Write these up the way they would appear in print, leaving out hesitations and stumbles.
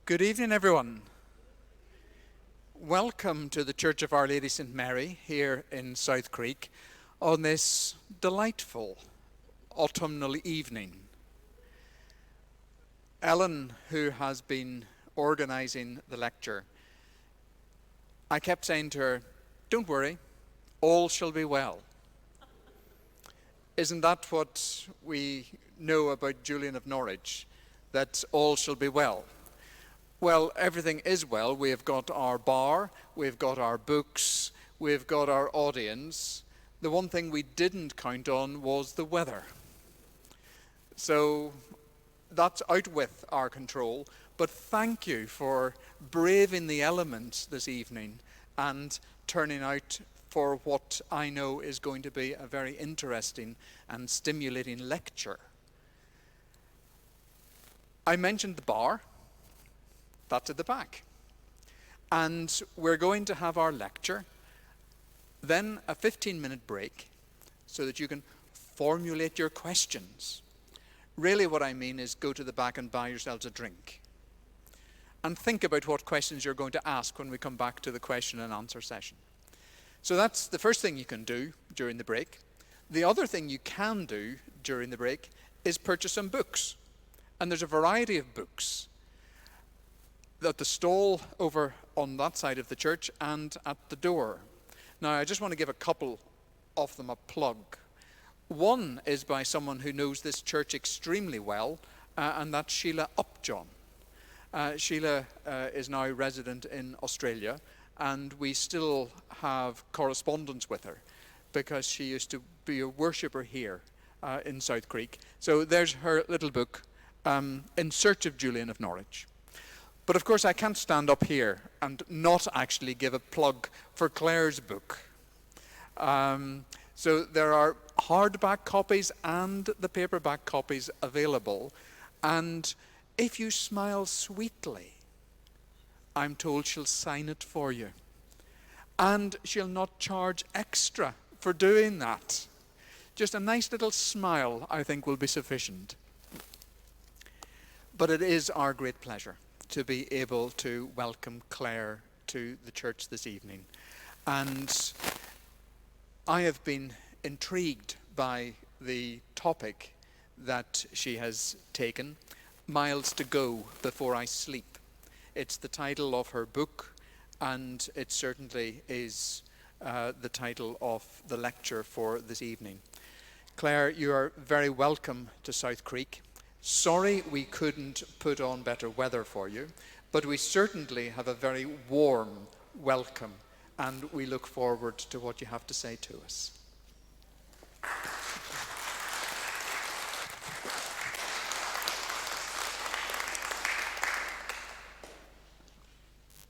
Good evening, everyone. Welcome to the Church of Our Lady St. Mary here in South Creek on this delightful autumnal evening. Ellen, who has been organising the lecture, I kept saying to her, "Don't worry, all shall be well." Isn't that what we know about Julian of Norwich, that all shall be well? Well, everything is well. We have got our bar, we've got our books, we've got our audience. The one thing we didn't count on was the weather. So that's out with our control. But thank you for braving the elements this evening and turning out for what I know is going to be a very interesting and stimulating lecture. I mentioned the bar. That's at the back. And we're going to have our lecture, then a 15-minute break so that you can formulate your questions. Really what I mean is go to the back and buy yourselves a drink. And think about what questions you're going to ask when we come back to the question and answer session. So that's the first thing you can do during the break. The other thing you can do during the break is purchase some books. And there's a variety of books at the stall over on that side of the church and at the door. Now, I just want to give a couple of them a plug. One is by someone who knows this church extremely well, and that's Sheila Upjohn. Sheila is now resident in Australia, and we still have correspondence with her because she used to be a worshipper here in South Creek. So there's her little book, In Search of Julian of Norwich. But of course I can't stand up here and not actually give a plug for Claire's book. So there are hardback copies and the paperback copies available. And if you smile sweetly, I'm told she'll sign it for you. And she'll not charge extra for doing that. Just a nice little smile, I think, will be sufficient. But it is our great pleasure to be able to welcome Claire to the church this evening. And I have been intrigued by the topic that she has taken, Miles to Go Before I Sleep. It's the title of her book, and it certainly is the title of the lecture for this evening. Claire, you are very welcome to South Creek. Sorry we couldn't put on better weather for you, but we certainly have a very warm welcome, and we look forward to what you have to say to us.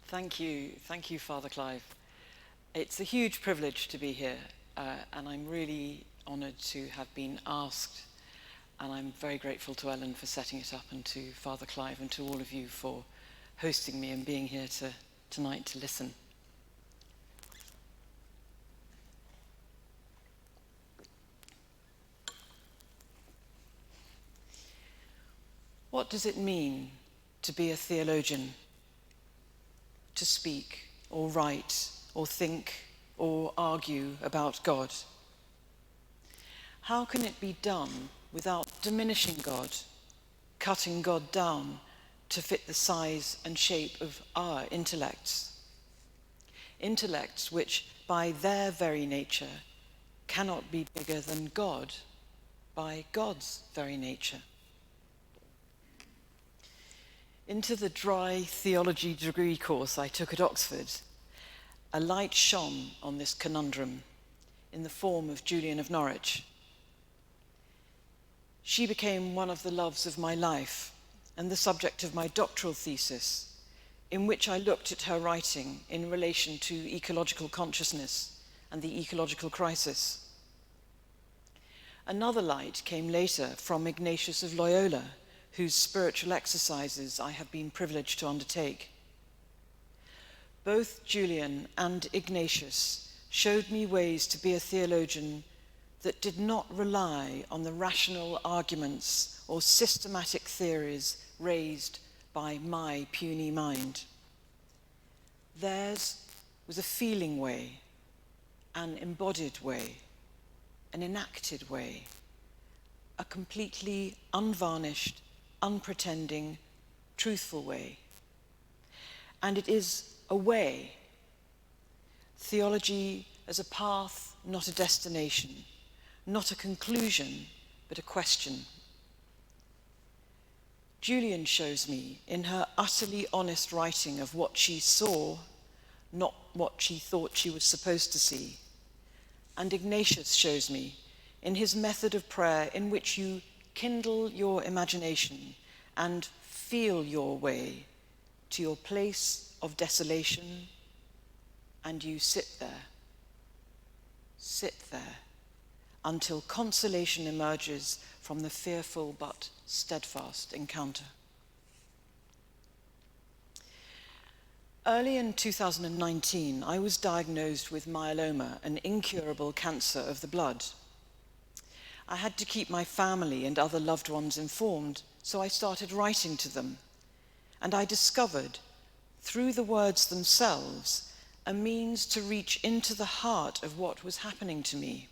Thank you, Father Clive. It's a huge privilege to be here, and I'm really honoured to have been asked. And I'm very grateful to Ellen for setting it up, and to Father Clive and to all of you for hosting me and being here tonight to listen. What does it mean to be a theologian? To speak or write or think or argue about God? How can it be done without diminishing God, cutting God down to fit the size and shape of our intellects? Intellects which, by their very nature, cannot be bigger than God, by God's very nature. Into the dry theology degree course I took at Oxford, a light shone on this conundrum in the form of Julian of Norwich. She became one of the loves of my life and the subject of my doctoral thesis, in which I looked at her writing in relation to ecological consciousness and the ecological crisis. Another light came later from Ignatius of Loyola, whose spiritual exercises I have been privileged to undertake. Both Julian and Ignatius showed me ways to be a theologian that did not rely on the rational arguments or systematic theories raised by my puny mind. Theirs was a feeling way, an embodied way, an enacted way, a completely unvarnished, unpretending, truthful way. And it is a way, theology as a path, not a destination, not a conclusion, but a question. Julian shows me in her utterly honest writing of what she saw, not what she thought she was supposed to see. And Ignatius shows me in his method of prayer in which you kindle your imagination and feel your way to your place of desolation, and you sit there, until consolation emerges from the fearful but steadfast encounter. Early in 2019, I was diagnosed with myeloma, an incurable cancer of the blood. I had to keep my family and other loved ones informed, so I started writing to them. And I discovered, through the words themselves, a means to reach into the heart of what was happening to me.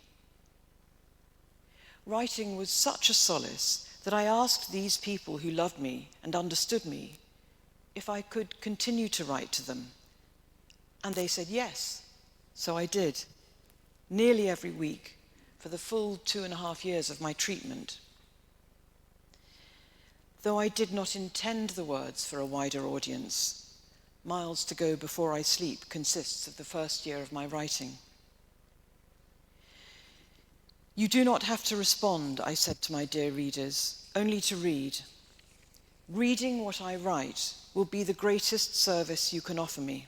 Writing was such a solace that I asked these people who loved me and understood me if I could continue to write to them. And they said yes. So I did, nearly every week, for the full 2.5 years of my treatment. Though I did not intend the words for a wider audience, Miles to Go Before I Sleep consists of the first year of my writing. You do not have to respond, I said to my dear readers, only to read. Reading what I write will be the greatest service you can offer me.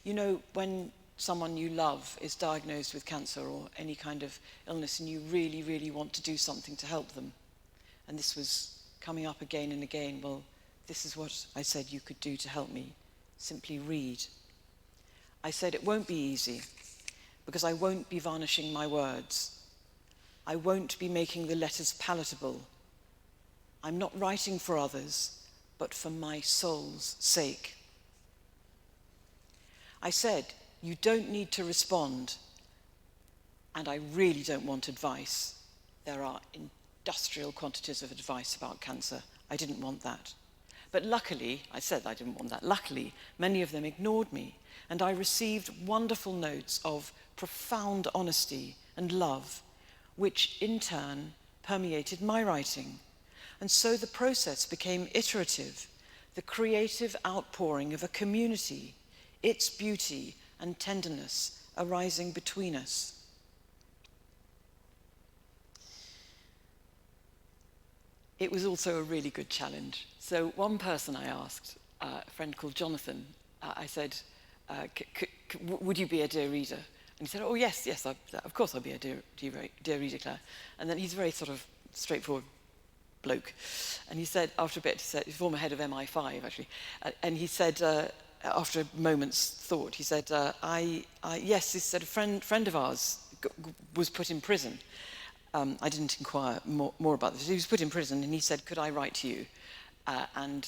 You know, when someone you love is diagnosed with cancer or any kind of illness and you really, really want to do something to help them, and this was coming up again and again, well, this is what I said you could do to help me. Simply read. I said it won't be easy because I won't be varnishing my words. I won't be making the letters palatable. I'm not writing for others, but for my soul's sake. I said, you don't need to respond, and I really don't want advice. There are industrial quantities of advice about cancer. I didn't want that. But luckily, I said I didn't want that. Luckily, many of them ignored me, and I received wonderful notes of profound honesty and love, which in turn permeated my writing. And so the process became iterative, the creative outpouring of a community, its beauty and tenderness arising between us. It was also a really good challenge. So one person I asked, a friend called Jonathan, I said, would you be a dear reader? And he said, oh, yes, of course I'll be a dear reader, Claire. And then he's a very sort of straightforward bloke. And he said, after a bit, he said, he's former head of MI5, actually. And he said, after a moment's thought, he said, yes, he said, a friend of ours was put in prison. I didn't inquire more about this. He was put in prison, and he said, could I write to you? And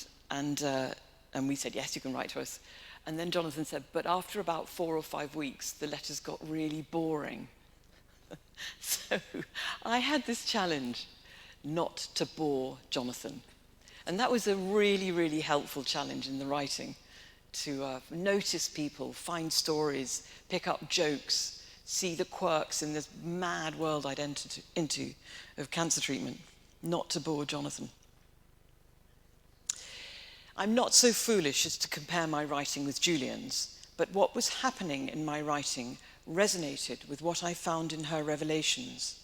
we said, yes, you can write to us. And then Jonathan said, but after about 4 or 5 weeks, the letters got really boring. So I had this challenge not to bore Jonathan. And that was a really, really helpful challenge in the writing, to notice people, find stories, pick up jokes, see the quirks in this mad world I'd entered into of cancer treatment, not to bore Jonathan. I'm not so foolish as to compare my writing with Julian's, but what was happening in my writing resonated with what I found in her revelations,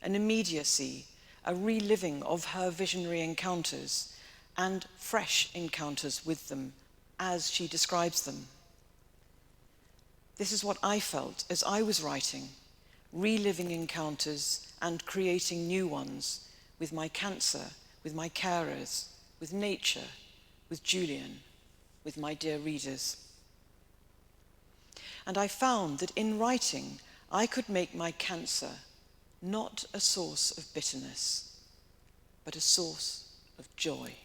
an immediacy, a reliving of her visionary encounters, and fresh encounters with them as she describes them. This is what I felt as I was writing, reliving encounters and creating new ones with my cancer, with my carers, with nature, with Julian, with my dear readers. And I found that in writing, I could make my cancer not a source of bitterness, but a source of joy.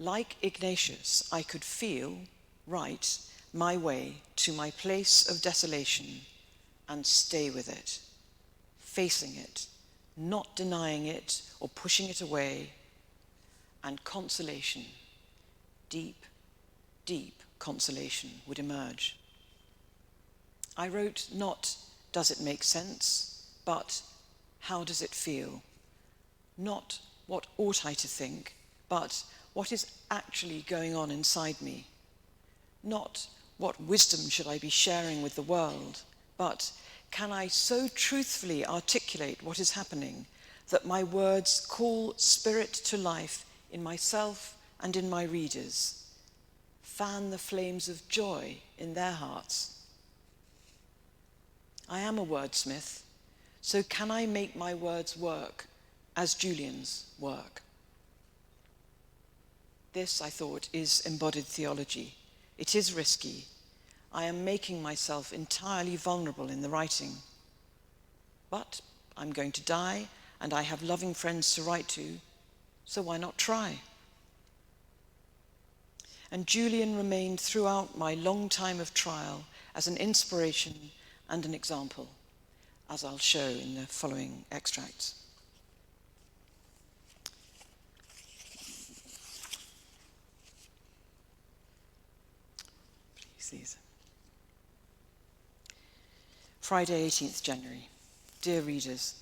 like Ignatius, I could feel, right, my way to my place of desolation and stay with it, facing it, not denying it or pushing it away, and consolation, deep, deep consolation would emerge. I wrote not, does it make sense, but how does it feel? Not what ought I to think, but what is actually going on inside me? Not what wisdom should I be sharing with the world, but can I so truthfully articulate what is happening that my words call spirit to life in myself and in my readers, fan the flames of joy in their hearts? I am a wordsmith, so can I make my words work as Julian's work? This, I thought, is embodied theology. It is risky. I am making myself entirely vulnerable in the writing. But I'm going to die, and I have loving friends to write to, so why not try? And Julian remained throughout my long time of trial as an inspiration and an example, as I'll show in the following extracts. These. Friday, 18th January. Dear readers,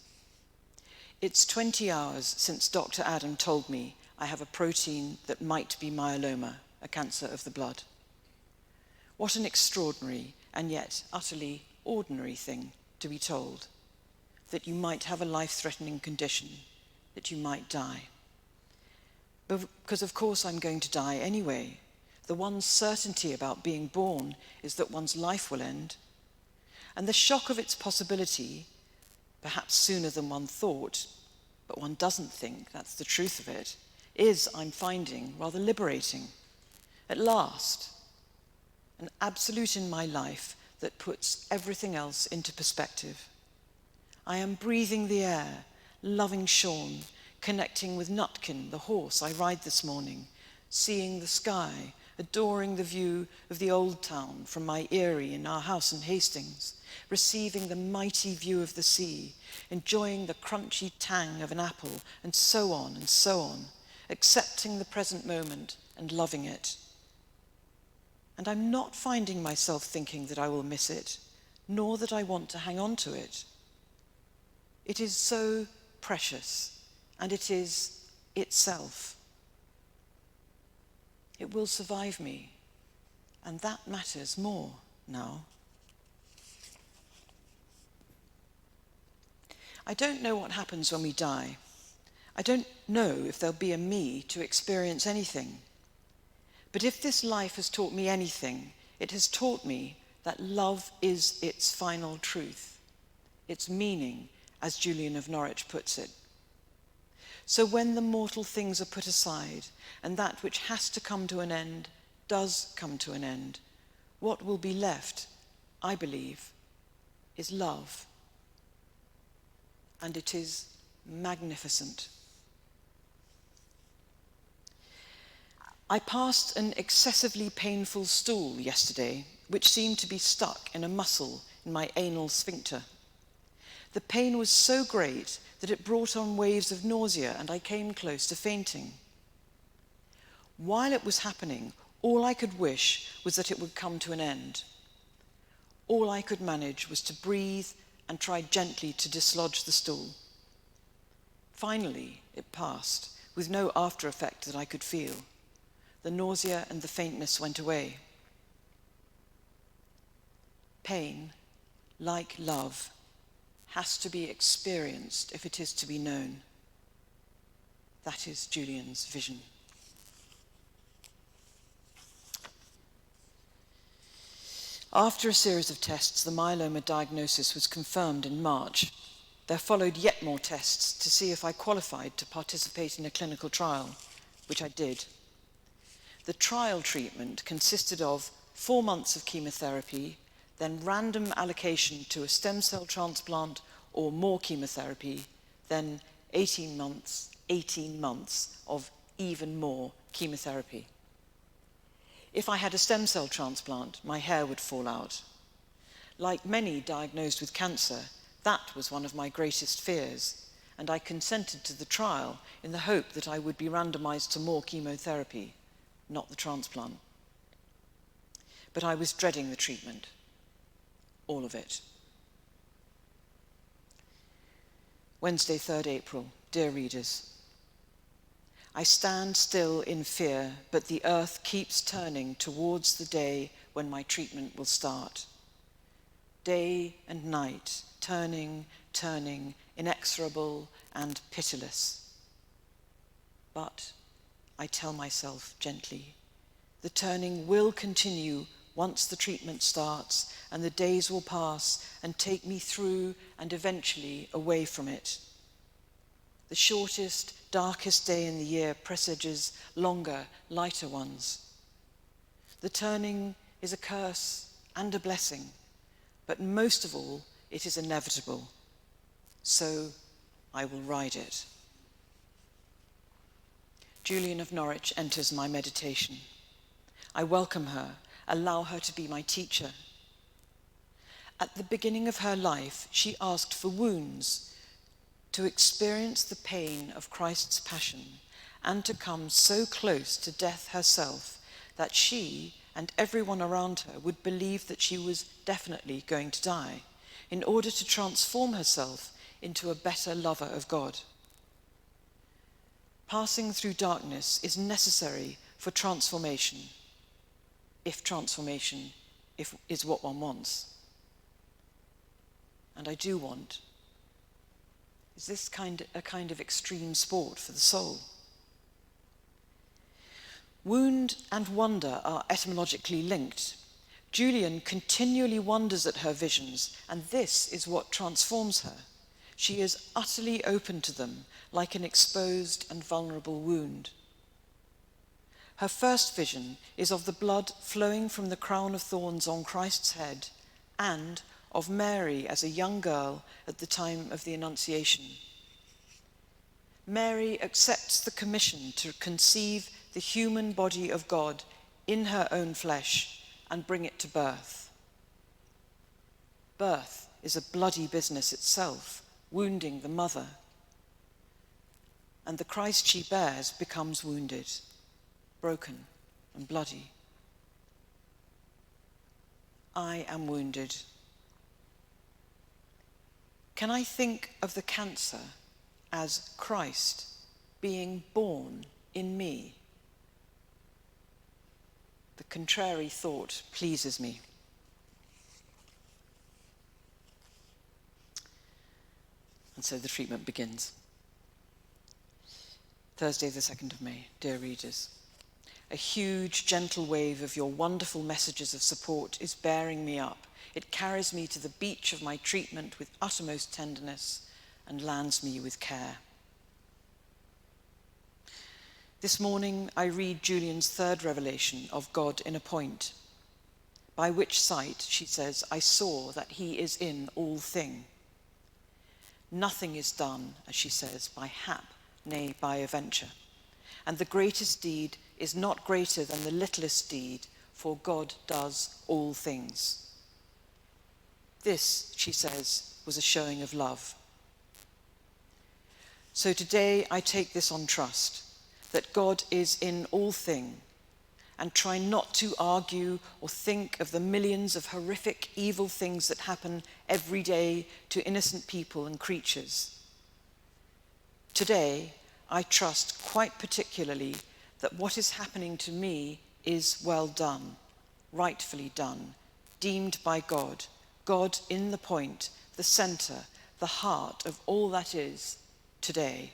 it's 20 hours since Dr. Adam told me I have a protein that might be myeloma, a cancer of the blood. What an extraordinary and yet utterly ordinary thing to be told, that you might have a life-threatening condition, that you might die. Because of course I'm going to die anyway. The one certainty about being born is that one's life will end. And the shock of its possibility, perhaps sooner than one thought, but one doesn't think that's the truth of it, is, I'm finding, rather liberating. At last, an absolute in my life that puts everything else into perspective. I am breathing the air, loving Sean, connecting with Nutkin, the horse I ride this morning, seeing the sky, adoring the view of the old town from my eyrie in our house in Hastings, receiving the mighty view of the sea, enjoying the crunchy tang of an apple, and so on, accepting the present moment and loving it. And I'm not finding myself thinking that I will miss it, nor that I want to hang on to it. It is so precious, and it is itself. It will survive me, and that matters more now. I don't know what happens when we die. I don't know if there'll be a me to experience anything. But if this life has taught me anything, it has taught me that love is its final truth, its meaning, as Julian of Norwich puts it. So when the mortal things are put aside, and that which has to come to an end does come to an end, what will be left, I believe, is love. And it is magnificent. I passed an excessively painful stool yesterday, which seemed to be stuck in a muscle in my anal sphincter. The pain was so great that it brought on waves of nausea, and I came close to fainting. While it was happening, all I could wish was that it would come to an end. All I could manage was to breathe and try gently to dislodge the stool. Finally, it passed, with no after effect that I could feel. The nausea and the faintness went away. Pain, like love, has to be experienced if it is to be known. That is Julian's vision. After a series of tests, the myeloma diagnosis was confirmed in March. There followed yet more tests to see if I qualified to participate in a clinical trial, which I did. The trial treatment consisted of 4 months of chemotherapy, then random allocation to a stem cell transplant or more chemotherapy, then 18 months of even more chemotherapy. If I had a stem cell transplant, my hair would fall out. Like many diagnosed with cancer, that was one of my greatest fears, and I consented to the trial in the hope that I would be randomized to more chemotherapy, not the transplant. But I was dreading the treatment, all of it. Wednesday, 3rd April. Dear readers, I stand still in fear, but the earth keeps turning towards the day when my treatment will start. Day and night, turning, inexorable and pitiless. But I tell myself gently, the turning will continue once the treatment starts, and the days will pass and take me through and eventually away from it. The shortest, darkest day in the year presages longer, lighter ones. The turning is a curse and a blessing, but most of all, it is inevitable. So I will ride it. Julian of Norwich enters my meditation. I welcome her, allow her to be my teacher. At the beginning of her life, she asked for wounds to experience the pain of Christ's passion and to come so close to death herself that she and everyone around her would believe that she was definitely going to die in order to transform herself into a better lover of God. Passing through darkness is necessary for transformation, if transformation is what one wants. And I do want. Is this a kind of extreme sport for the soul? Wound and wonder are etymologically linked. Julian continually wonders at her visions, and this is what transforms her. She is utterly open to them, like an exposed and vulnerable wound. Her first vision is of the blood flowing from the crown of thorns on Christ's head and of Mary as a young girl at the time of the Annunciation. Mary accepts the commission to conceive the human body of God in her own flesh and bring it to birth. Birth is a bloody business itself, wounding the mother. And the Christ she bears becomes wounded, broken and bloody. I am wounded. Can I think of the cancer as Christ being born in me? The contrary thought pleases me. And so the treatment begins. Thursday, the 2nd of May. Dear readers, a huge, gentle wave of your wonderful messages of support is bearing me up. It carries me to the beach of my treatment with uttermost tenderness and lands me with care. This morning, I read Julian's 3rd revelation of God in a point, by which sight, she says, I saw that he is in all thing. Nothing is done, as she says, by hap, nay, by a venture. And the greatest deed is not greater than the littlest deed, for God does all things. This, she says, was a showing of love. So today I take this on trust, that God is in all thing, and try not to argue or think of the millions of horrific evil things that happen every day to innocent people and creatures. Today, I trust quite particularly that what is happening to me is well done, rightfully done, deemed by God, God in the point, the center, the heart of all that is today.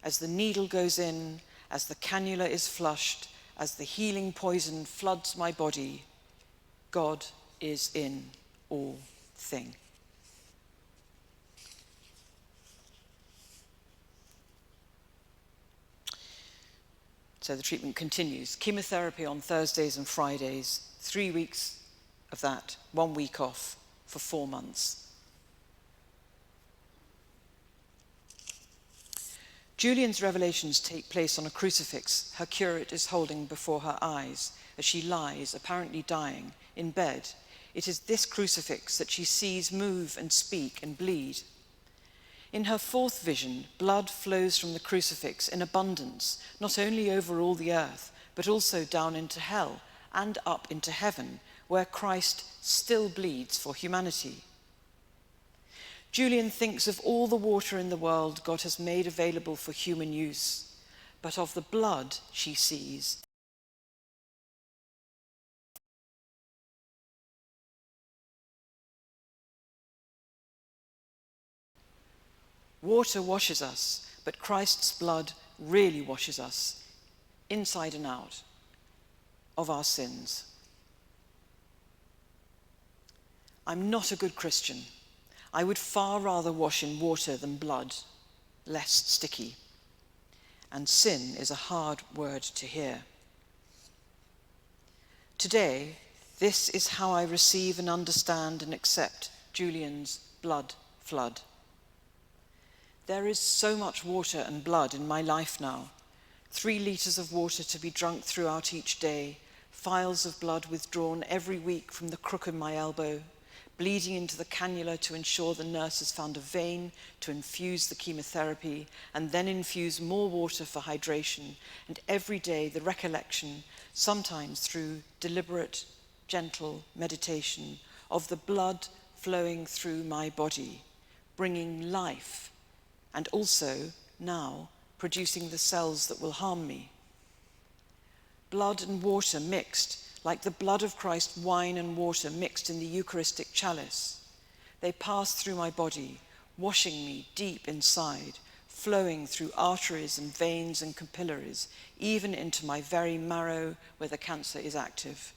As the needle goes in, as the cannula is flushed, as the healing poison floods my body, God is in all thing. So the treatment continues. Chemotherapy on Thursdays and Fridays, 3 weeks of that, 1 week off for 4 months. Julian's revelations take place on a crucifix her curate is holding before her eyes as she lies, apparently dying, in bed. It is this crucifix that she sees move and speak and bleed. In her fourth vision, blood flows from the crucifix in abundance, not only over all the earth, but also down into hell and up into heaven, where Christ still bleeds for humanity. Julian thinks of all the water in the world God has made available for human use, but of the blood she sees. Water washes us, but Christ's blood really washes us, inside and out, of our sins. I'm not a good Christian. I would far rather wash in water than blood, less sticky. And sin is a hard word to hear. Today, this is how I receive and understand and accept Julian's blood flood. There is so much water and blood in my life now. 3 liters of water to be drunk throughout each day, phials of blood withdrawn every week from the crook of my elbow, bleeding into the cannula to ensure the nurse has found a vein to infuse the chemotherapy, and then infuse more water for hydration, and every day the recollection, sometimes through deliberate, gentle meditation, of the blood flowing through my body, bringing life, and also, now, producing the cells that will harm me. Blood and water mixed, like the blood of Christ, wine and water mixed in the Eucharistic chalice. They pass through my body, washing me deep inside, flowing through arteries and veins and capillaries, even into my very marrow where the cancer is active.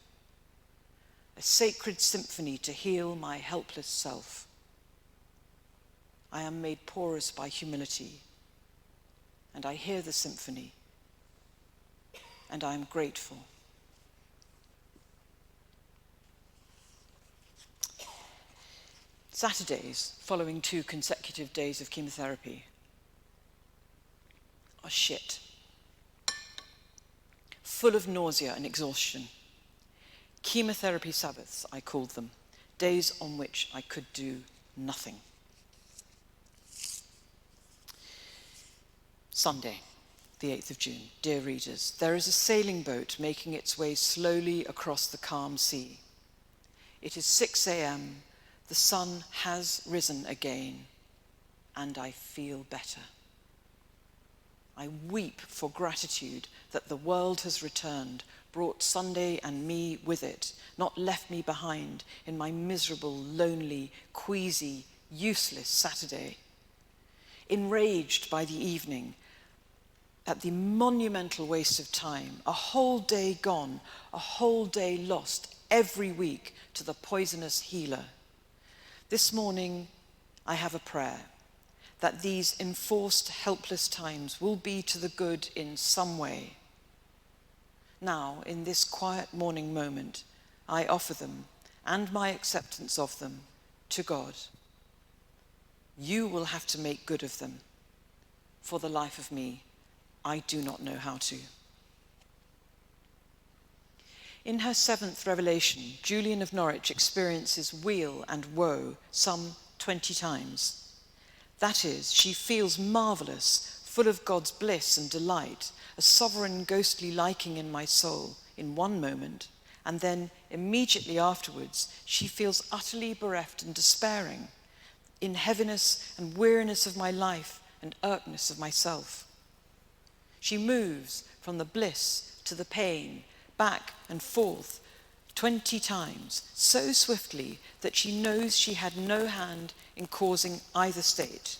A sacred symphony to heal my helpless self. I am made porous by humility, and I hear the symphony, and I am grateful. Saturdays, following 2 consecutive days of chemotherapy, are shit. Full of nausea and exhaustion. Chemotherapy Sabbaths, I called them, days on which I could do nothing. Sunday, the 8th of June. Dear readers, there is a sailing boat making its way slowly across the calm sea. It is 6 a.m., the sun has risen again, and I feel better. I weep for gratitude that the world has returned, brought Sunday and me with it, not left me behind in my miserable, lonely, queasy, useless Saturday. Enraged by the evening, at the monumental waste of time, a whole day gone, a whole day lost every week to the poisonous healer. This morning, I have a prayer that these enforced, helpless times will be to the good in some way. Now, in this quiet morning moment, I offer them and my acceptance of them to God. You will have to make good of them. For the life of me, I do not know how to. In her 7th revelation, Julian of Norwich experiences weal and woe some 20 times. That is, she feels marvelous, full of God's bliss and delight, a sovereign ghostly liking in my soul in one moment, and then immediately afterwards she feels utterly bereft and despairing, in heaviness and weariness of my life and irkness of myself. She moves from the bliss to the pain, back and forth 20 times, so swiftly that she knows she had no hand in causing either state.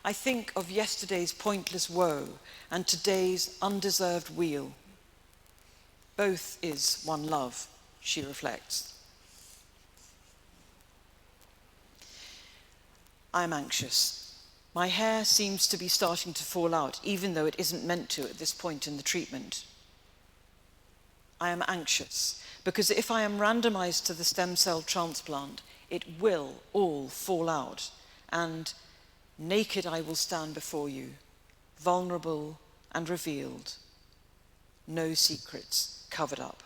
I think of yesterday's pointless woe and today's undeserved weal. Both is one love, she reflects. I'm anxious. My hair seems to be starting to fall out, even though it isn't meant to at this point in the treatment. I am anxious because if I am randomized to the stem cell transplant, it will all fall out, and naked I will stand before you, vulnerable and revealed, no secrets covered up.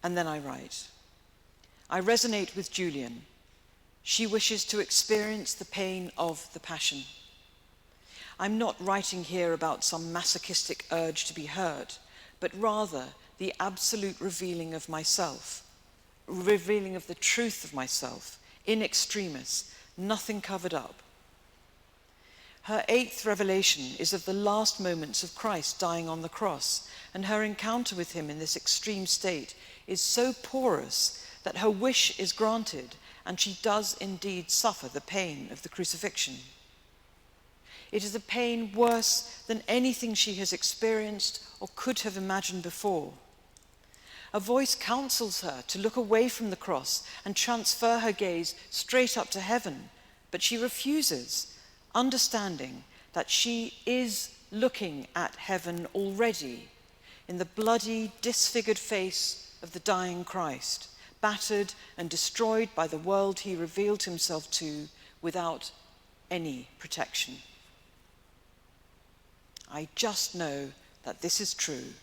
And then I write, I resonate with Julian. She wishes to experience the pain of the Passion. I'm not writing here about some masochistic urge to be heard, but rather the absolute revealing of myself, revealing of the truth of myself, in extremis, nothing covered up. Her 8th revelation is of the last moments of Christ dying on the cross, and her encounter with him in this extreme state is so porous that her wish is granted, and she does indeed suffer the pain of the crucifixion. It is a pain worse than anything she has experienced or could have imagined before. A voice counsels her to look away from the cross and transfer her gaze straight up to heaven, but she refuses, understanding that she is looking at heaven already in the bloody, disfigured face of the dying Christ, battered and destroyed by the world he revealed himself to without any protection. I just know that this is true.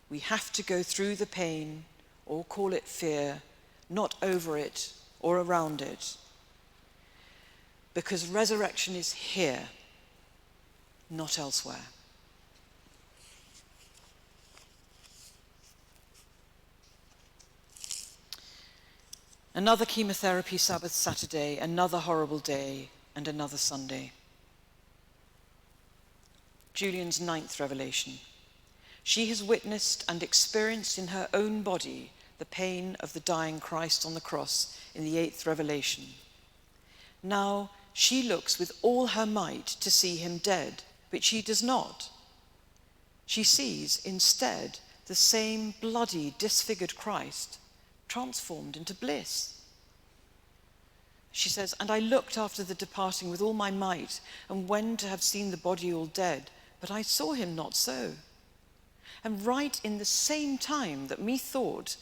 We have to go through the pain, or call it fear, not over it or around it. Because resurrection is here, not elsewhere. Another chemotherapy Sabbath Saturday, another horrible day, and another Sunday. Julian's 9th revelation. She has witnessed and experienced in her own body the pain of the dying Christ on the cross in the 8th revelation. Now she looks with all her might to see him dead, but she does not. She sees instead the same bloody, disfigured Christ transformed into bliss. She says, and I looked after the departing with all my might, and when to have seen the body all dead, but I saw him not so. And right in the same time that methought,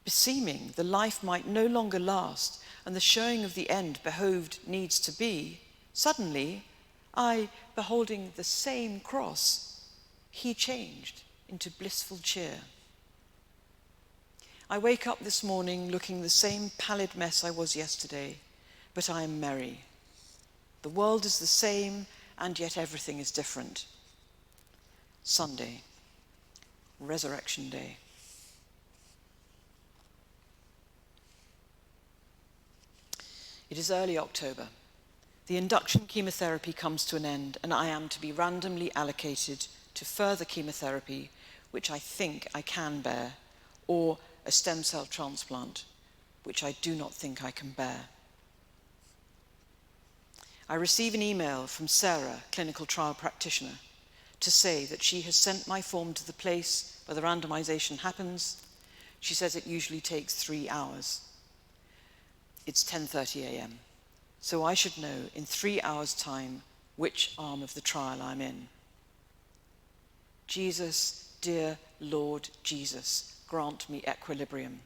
beseeming the life might no longer last, and the showing of the end behoved needs to be, suddenly, I, beholding the same cross, he changed into blissful cheer. I wake up this morning looking the same pallid mess I was yesterday, but I am merry. The world is the same, and yet everything is different. Sunday, Resurrection Day. It is early October. The induction chemotherapy comes to an end, and I am to be randomly allocated to further chemotherapy, which I think I can bear, or a stem cell transplant, which I do not think I can bear. I receive an email from Sarah, clinical trial practitioner, to say that she has sent my form to the place where the randomization happens. She says it usually takes 3 hours. It's 10:30 a.m. So I should know in 3 hours' time which arm of the trial I'm in. Jesus, dear Lord Jesus, grant me equilibrium.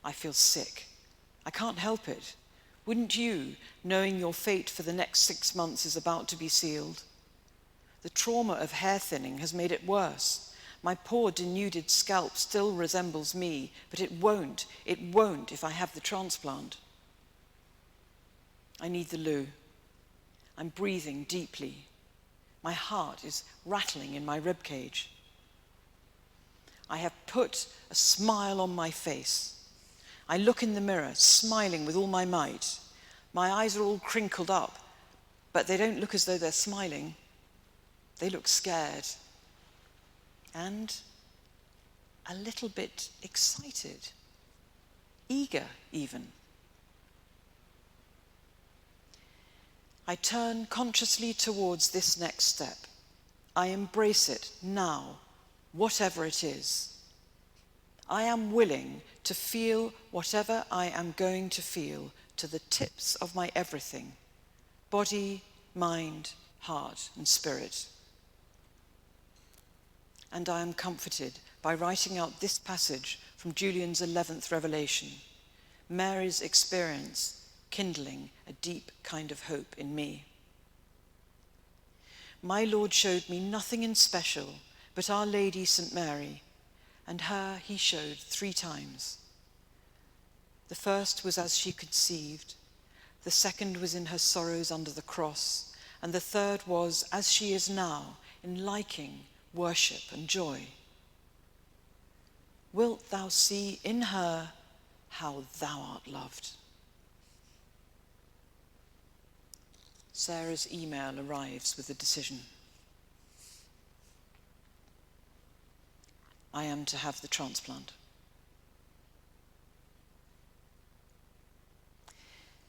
I feel sick. I can't help it. Wouldn't you, knowing your fate for the next 6 months is about to be sealed? The trauma of hair thinning has made it worse. My poor denuded scalp still resembles me, but it won't if I have the transplant. I need the loo. I'm breathing deeply. My heart is rattling in my ribcage. I have put a smile on my face. I look in the mirror, smiling with all my might. My eyes are all crinkled up, but they don't look as though they're smiling. They look scared and a little bit excited, eager even. I turn consciously towards this next step. I embrace it now, whatever it is. I am willing to feel whatever I am going to feel to the tips of my everything, body, mind, heart, and spirit. And I am comforted by writing out this passage from Julian's 11th revelation, Mary's experience kindling a deep kind of hope in me. my Lord showed me nothing in special but Our Lady St. Mary, and her he showed 3 times. The first was as she conceived, the second was in her sorrows under the cross, and the third was as she is now, in liking, worship, and joy. Wilt thou see in her how thou art loved? Sarah's email arrives with a decision. I am to have the transplant.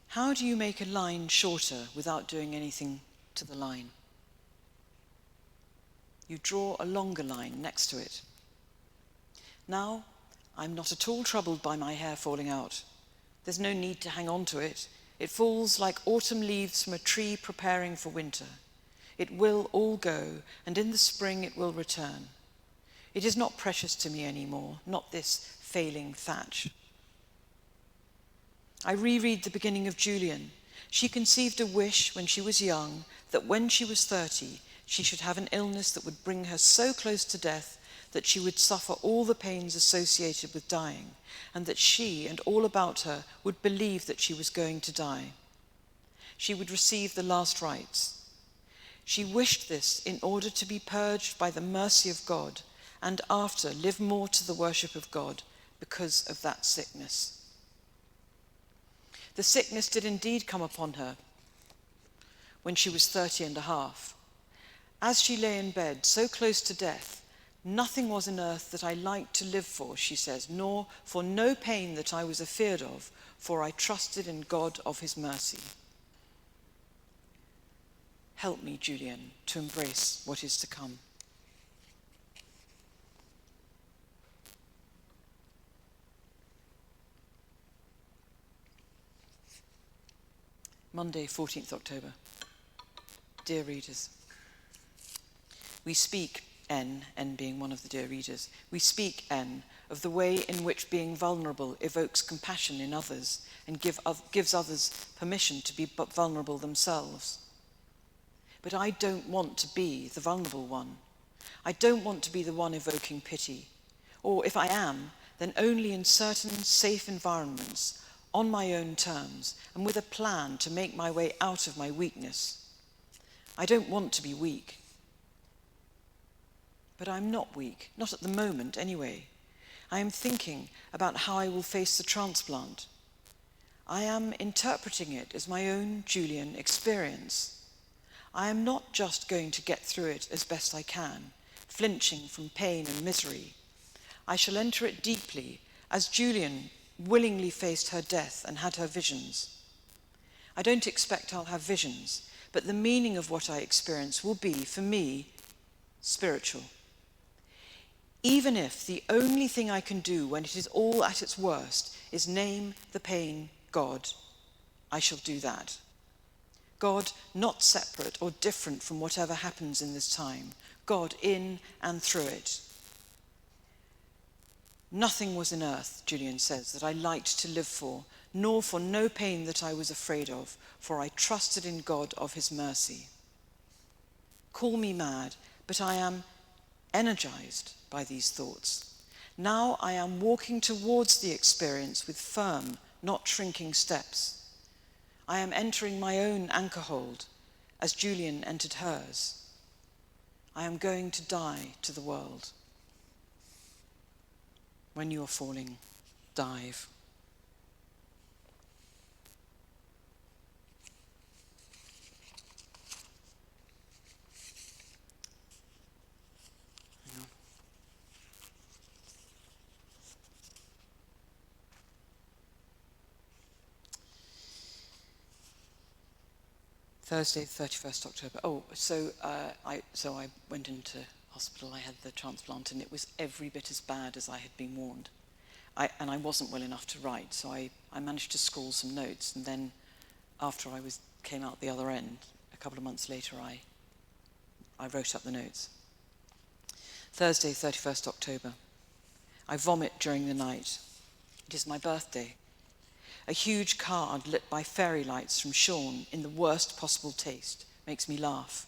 How do you make a line shorter without doing anything to the line? You draw a longer line next to it. Now, I'm not at all troubled by my hair falling out. There's no need to hang on to it. It falls like autumn leaves from a tree preparing for winter. It will all go, and in the spring it will return. It is not precious to me anymore, not this failing thatch. I reread the beginning of Julian. She conceived a wish when she was young that when she was 30, she should have an illness that would bring her so close to death that she would suffer all the pains associated with dying, and that she and all about her would believe that she was going to die. She would receive the last rites. She wished this in order to be purged by the mercy of God, and after live more to the worship of God because of that sickness. The sickness did indeed come upon her when she was 30 and a half. As she lay in bed, so close to death, nothing was in earth that I liked to live for, she says, nor for no pain that I was afeard of, for I trusted in God of his mercy. Help me, Julian, to embrace what is to come. Monday, 14th October. Dear readers, we speak, N being one of the dear readers, we speak, N, of the way in which being vulnerable evokes compassion in others and gives others permission to be vulnerable themselves. But I don't want to be the vulnerable one. I don't want to be the one evoking pity. Or if I am, then only in certain safe environments, on my own terms, and with a plan to make my way out of my weakness. I don't want to be weak. But I'm not weak, not at the moment anyway. I am thinking about how I will face the transplant. I am interpreting it as my own Julian experience. I am not just going to get through it as best I can, flinching from pain and misery. I shall enter it deeply, as Julian willingly faced her death and had her visions. I don't expect I'll have visions, but the meaning of what I experience will be, for me, spiritual. Even if the only thing I can do when it is all at its worst is name the pain God, I shall do that. God not separate or different from whatever happens in this time. God in and through it. Nothing was in earth, Julian says, that I liked to live for, nor for no pain that I was afraid of, for I trusted in God of his mercy. Call me mad, but I am energized by these thoughts. Now I am walking towards the experience with firm, not shrinking steps. I am entering my own anchor hold, as Julian entered hers. I am going to die to the world. When you are falling, dive. Thursday, 31st October. So I went into hospital. I had the transplant, and it was every bit as bad as I had been warned. And I wasn't well enough to write, so I managed to scrawl some notes, and then after I came out the other end, a couple of months later, I wrote up the notes. Thursday, 31st October. I vomit during the night. It is my birthday. A huge card lit by fairy lights from Sean in the worst possible taste makes me laugh.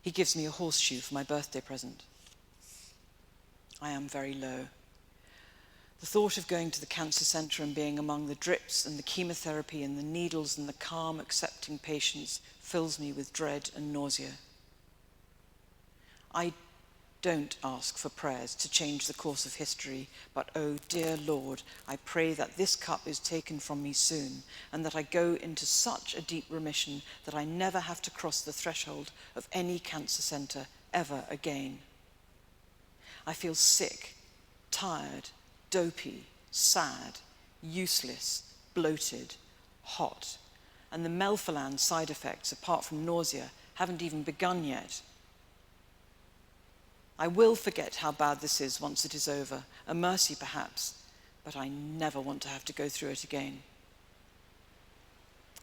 He gives me a horseshoe for my birthday present. I am very low. The thought of going to the cancer centre and being among the drips and the chemotherapy and the needles and the calm, accepting patients fills me with dread and nausea. I don't ask for prayers to change the course of history, but oh dear Lord, I pray that this cup is taken from me soon and that I go into such a deep remission that I never have to cross the threshold of any cancer centre ever again. I feel sick, tired, dopey, sad, useless, bloated, hot, and the melphalan side effects, apart from nausea, haven't even begun yet. I will forget how bad this is once it is over, a mercy perhaps, but I never want to have to go through it again.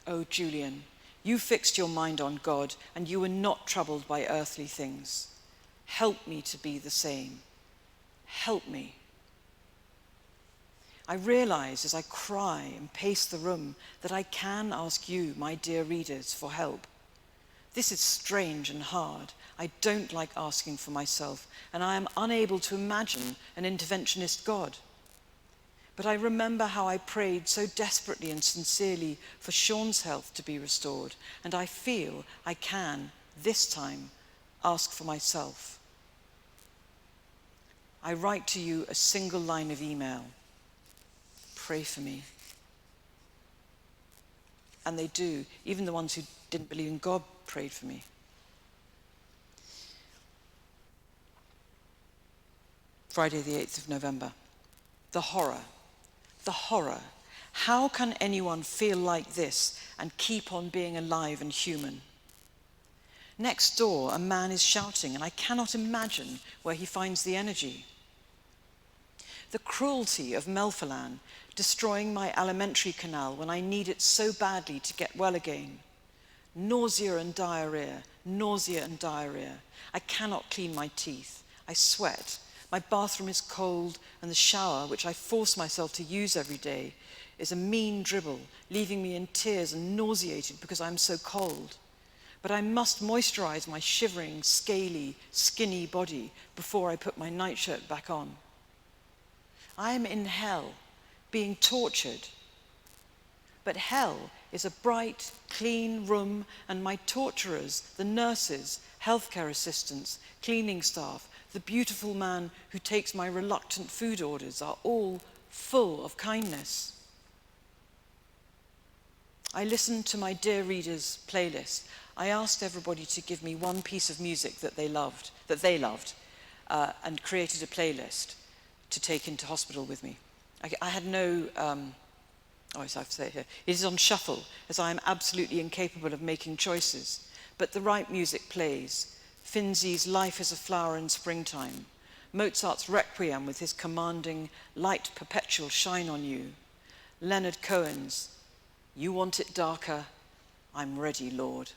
Oh, Julian, you fixed your mind on God and you were not troubled by earthly things. Help me to be the same. Help me. I realize as I cry and pace the room that I can ask you, my dear readers, for help. This is strange and hard. I don't like asking for myself, and I am unable to imagine an interventionist God. But I remember how I prayed so desperately and sincerely for Sean's health to be restored, and I feel I can, this time, ask for myself. I write to you a single line of email. Pray for me. And they do. Even the ones who didn't believe in God prayed for me. Friday the 8th of November. The horror. The horror. How can anyone feel like this and keep on being alive and human? Next door, a man is shouting, and I cannot imagine where he finds the energy. The cruelty of melphalan, destroying my alimentary canal when I need it so badly to get well again. Nausea and diarrhea, nausea and diarrhea. I cannot clean my teeth. I sweat. My bathroom is cold, and the shower, which I force myself to use every day, is a mean dribble, leaving me in tears and nauseated because I'm so cold. But I must moisturize my shivering, scaly, skinny body before I put my nightshirt back on. I am in hell, being tortured. But hell is a bright, clean room, and my torturers, the nurses, healthcare assistants, cleaning staff, the beautiful man who takes my reluctant food orders, are all full of kindness. I listened to my dear readers' playlist. I asked everybody to give me one piece of music that they loved, and created a playlist to take into hospital with me. I had no, I have to say it here, it is on shuffle, as I am absolutely incapable of making choices, but the right music plays. Finzi's Life is a Flower in Springtime, Mozart's Requiem with his commanding light perpetual shine on you, Leonard Cohen's You Want It Darker, I'm Ready, Lord.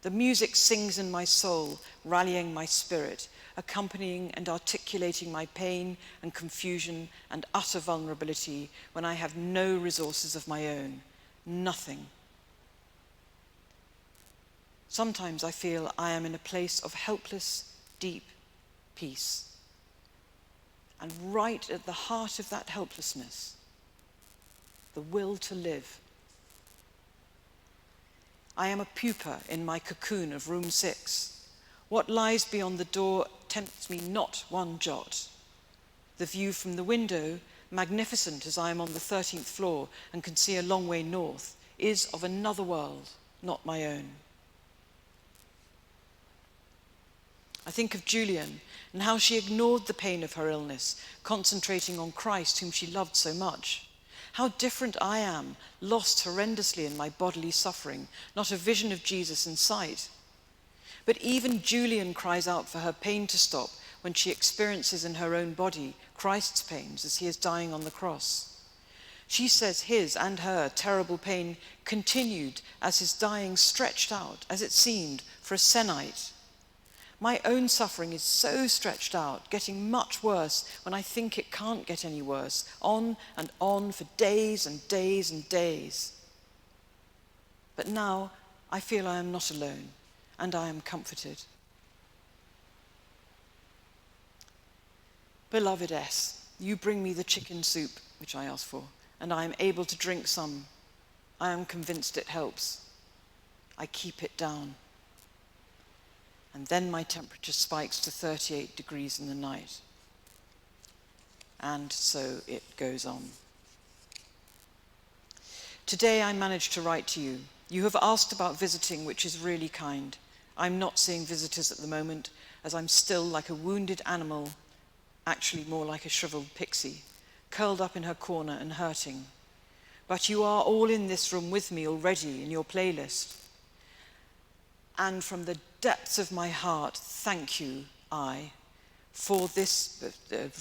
The music sings in my soul, rallying my spirit, accompanying and articulating my pain and confusion and utter vulnerability when I have no resources of my own, nothing. Sometimes I feel I am in a place of helpless, deep peace. And right at the heart of that helplessness, the will to live. I am a pupa in my cocoon of room 6. What lies beyond the door tempts me not one jot. The view from the window, magnificent as I am on the 13th floor and can see a long way north, is of another world, not my own. I think of Julian and how she ignored the pain of her illness, concentrating on Christ whom she loved so much. How different I am, lost horrendously in my bodily suffering, not a vision of Jesus in sight. But even Julian cries out for her pain to stop when she experiences in her own body Christ's pains as he is dying on the cross. She says his and her terrible pain continued as his dying stretched out, as it seemed, for a cenite. My own suffering is so stretched out, getting much worse when I think it can't get any worse, on and on for days and days and days. But now I feel I am not alone, and I am comforted. Beloved S, you bring me the chicken soup, which I asked for, and I am able to drink some. I am convinced it helps. I keep it down. And then my temperature spikes to 38 degrees in the night. And so it goes on. Today I managed to write to you. You have asked about visiting, which is really kind. I'm not seeing visitors at the moment, as I'm still like a wounded animal, actually more like a shriveled pixie, curled up in her corner and hurting. But you are all in this room with me already in your playlist. And from the depths of my heart, thank you, for this,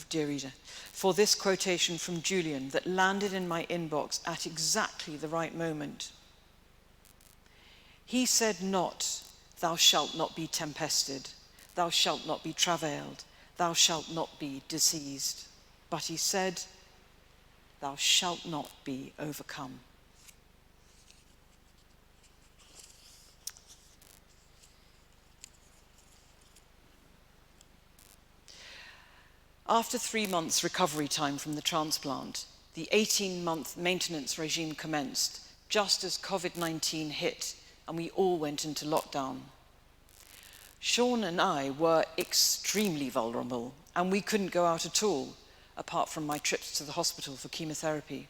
dear reader, for this quotation from Julian that landed in my inbox at exactly the right moment. He said not, thou shalt not be tempested, thou shalt not be travailed, thou shalt not be diseased. But he said, thou shalt not be overcome. After 3 months recovery time from the transplant, the 18-month maintenance regime commenced, just as COVID-19 hit and we all went into lockdown. Sean and I were extremely vulnerable, and we couldn't go out at all, apart from my trips to the hospital for chemotherapy.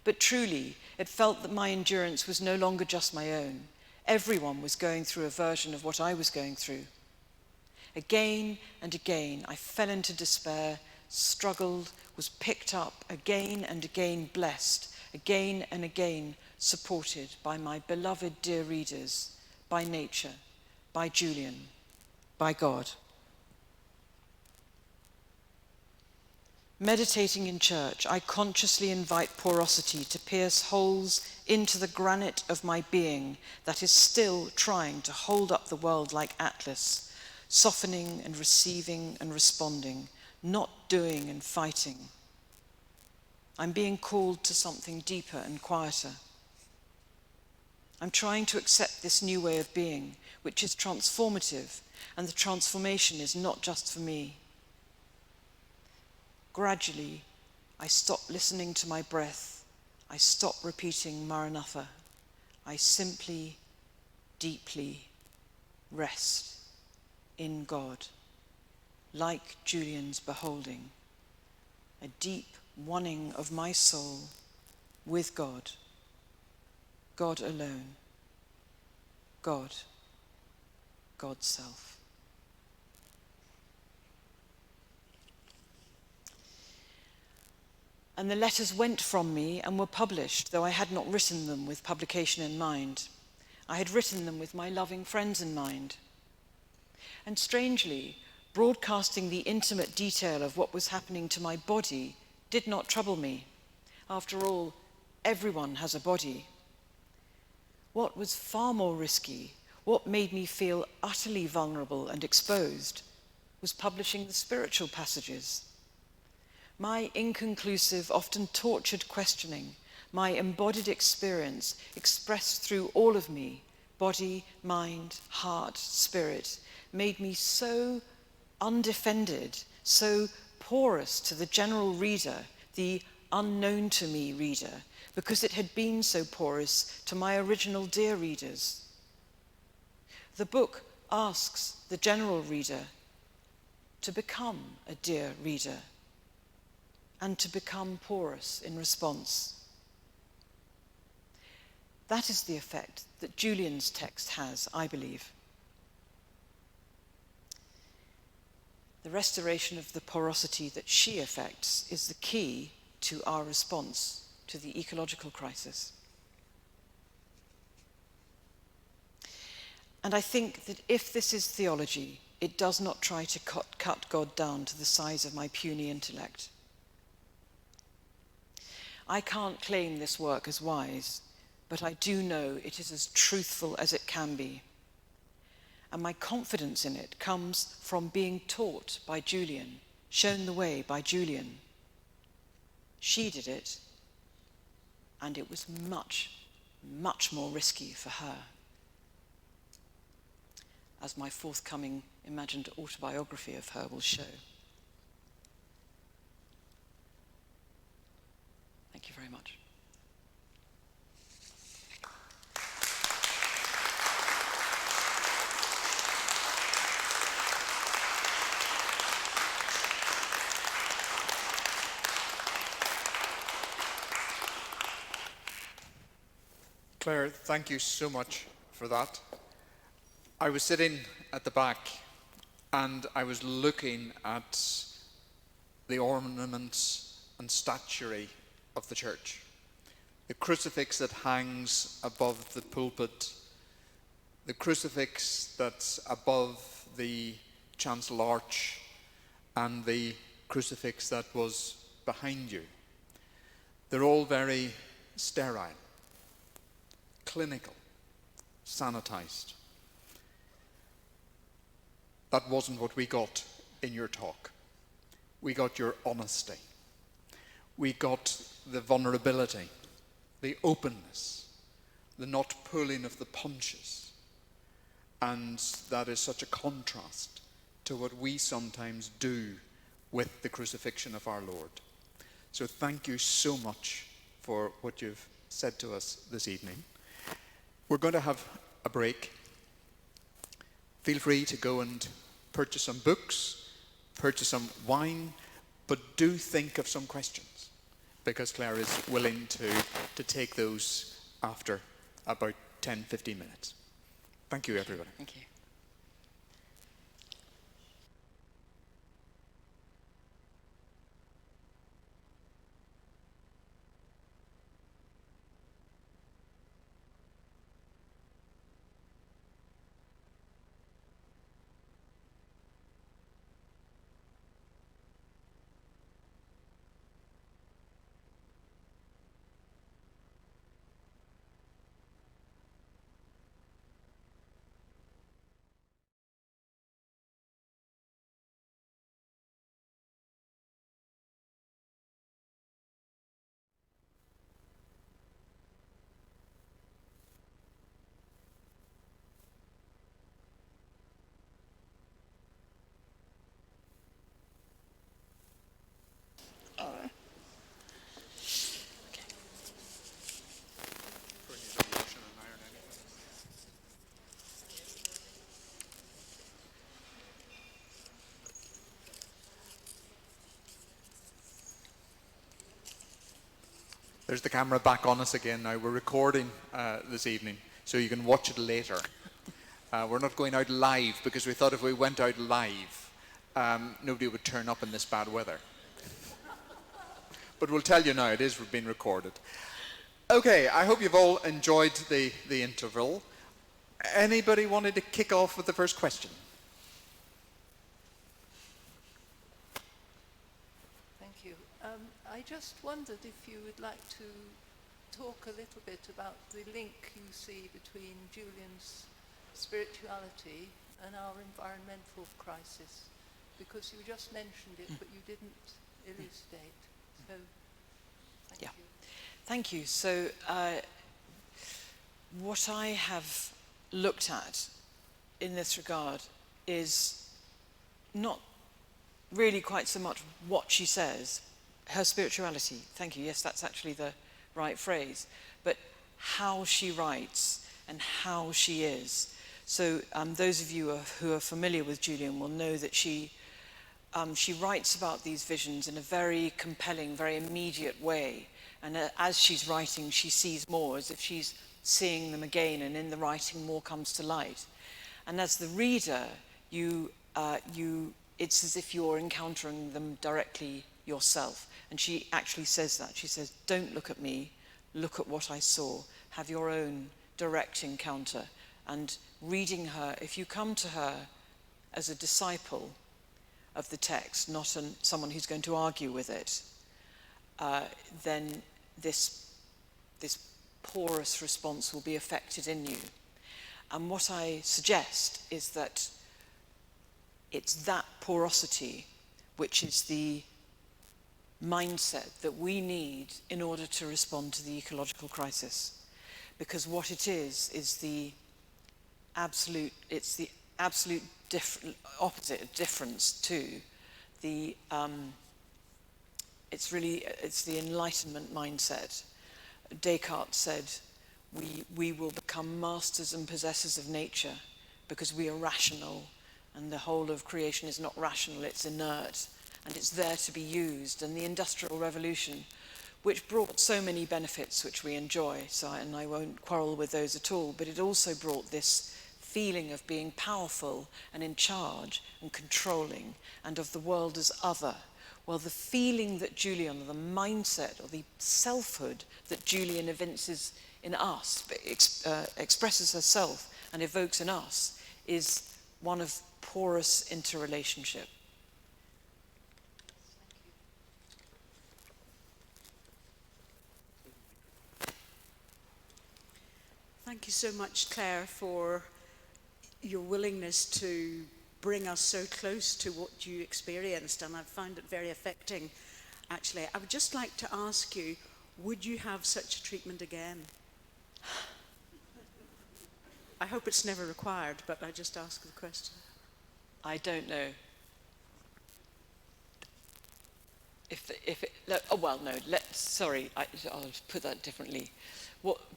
But truly, it felt that my endurance was no longer just my own. Everyone was going through a version of what I was going through. Again and again, I fell into despair, struggled, was picked up, again and again blessed, again and again supported by my beloved dear readers, by nature, by Julian, by God. Meditating in church, I consciously invite porosity to pierce holes into the granite of my being that is still trying to hold up the world like Atlas, softening and receiving and responding, not doing and fighting. I'm being called to something deeper and quieter. I'm trying to accept this new way of being, which is transformative, and the transformation is not just for me. Gradually, I stop listening to my breath. I stop repeating Maranatha. I simply, deeply rest in God, like Julian's beholding, a deep oneing of my soul with God, God alone, God, God's self. And the letters went from me and were published, though I had not written them with publication in mind. I had written them with my loving friends in mind. And strangely, broadcasting the intimate detail of what was happening to my body did not trouble me. After all, everyone has a body. What was far more risky, what made me feel utterly vulnerable and exposed, was publishing the spiritual passages. My inconclusive, often tortured questioning, my embodied experience expressed through all of me, body, mind, heart, spirit, made me so undefended, so porous to the general reader, the unknown to me reader, because it had been so porous to my original dear readers. The book asks the general reader to become a dear reader and to become porous in response. That is the effect that Julian's text has, I believe. The restoration of the porosity that she effects is the key to our response to the ecological crisis. And I think that if this is theology, it does not try to cut God down to the size of my puny intellect. I can't claim this work as wise, but I do know it is as truthful as it can be. And my confidence in it comes from being taught by Julian, shown the way by Julian. She did it, and it was much, much more risky for her, as my forthcoming imagined autobiography of her will show. Claire, thank you so much for that. I was sitting at the back and I was looking at the ornaments and statuary of the church. The crucifix that hangs above the pulpit, the crucifix that's above the chancel arch, and the crucifix that was behind you. They're all very sterile, clinical, sanitized. That wasn't what we got in your talk. We got your honesty. We got the vulnerability, the openness, the not pulling of the punches. And that is such a contrast to what we sometimes do with the crucifixion of our Lord. So thank you so much for what you've said to us this evening. We're going to have a break. Feel free to go and purchase some books, purchase some wine, but do think of some questions, because Claire is willing to take those after about 10-15 minutes. Thank you, everybody. Thank you. There's the camera back on us again now. We're recording this evening, so you can watch it later. We're not going out live, because we thought if we went out live, nobody would turn up in this bad weather. But we'll tell you now, it is being recorded. Okay, I hope you've all enjoyed the interval. Anybody wanted to kick off with the first question? Thank you. I just wondered if you would like to talk a little bit about the link you see between Julian's spirituality and our environmental crisis, because you just mentioned it, but you didn't elucidate. So, thank you. Thank you. So, what I have looked at in this regard is not really quite so much what she says, her spirituality. Thank you. Yes, that's actually the right phrase. But how she writes and how she is. So those of you who are familiar with Julian will know that she writes about these visions in a very compelling, very immediate way. And as she's writing, she sees more, as if she's seeing them again, and in the writing more comes to light. And as the reader, it's as if you're encountering them directly yourself. And she actually says that. She says, don't look at me, look at what I saw. Have your own direct encounter. And reading her, if you come to her as a disciple of the text, not someone who's going to argue with it, then this porous response will be affected in you. And what I suggest is that it's that porosity which is the mindset that we need in order to respond to the ecological crisis. Because what it is the absolute opposite difference to the it's the Enlightenment mindset. Descartes said, we will become masters and possessors of nature because we are rational, and the whole of creation is not rational, it's inert, and it's there to be used. And the Industrial Revolution which brought so many benefits which we enjoy, and I won't quarrel with those at all, but it also brought this feeling of being powerful and in charge and controlling and of the world as other. Well, the feeling that Julian, or the mindset, or the selfhood that Julian evinces in us, expresses herself and evokes in us, is one of porous interrelationship. Thank you so much, Claire, for your willingness to bring us so close to what you experienced, and I've found it very affecting, actually. I would just like to ask you, would you have such a treatment again? I hope it's never required, but I just ask the question. I don't know. I'll put that differently.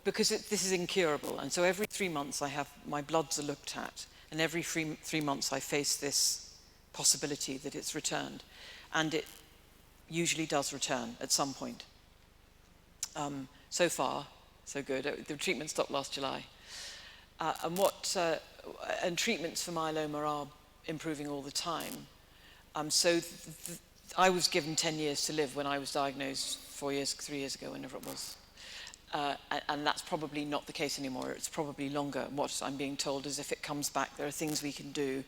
Because this is incurable, and so every 3 months my bloods are looked at, and every 3 months I face this possibility that it's returned, and it usually does return at some point. So far, so good. The treatment stopped last July, and treatments for myeloma are improving all the time. I was given 10 years to live when I was diagnosed 3 years ago, whenever it was. And that's probably not the case anymore. It's probably longer. What I'm being told is if it comes back, there are things we can do.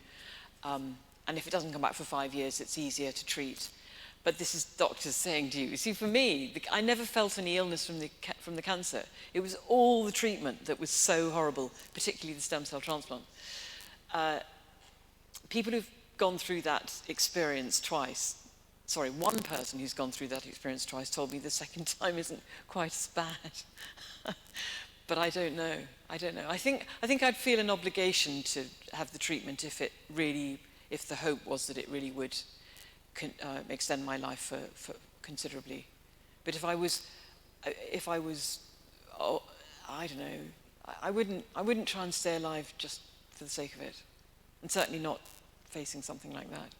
And if it doesn't come back for 5 years, it's easier to treat. But this is doctors saying to you. You see, for me, I never felt any illness from the cancer. It was all the treatment that was so horrible, particularly the stem cell transplant. People who've gone through that experience twice, one person who's gone through that experience twice told me the second time isn't quite as bad. But I don't know. I think I'd feel an obligation to have the treatment if the hope was that it really would extend my life for considerably. But if I was, I don't know, I wouldn't try and stay alive just for the sake of it, and certainly not facing something like that.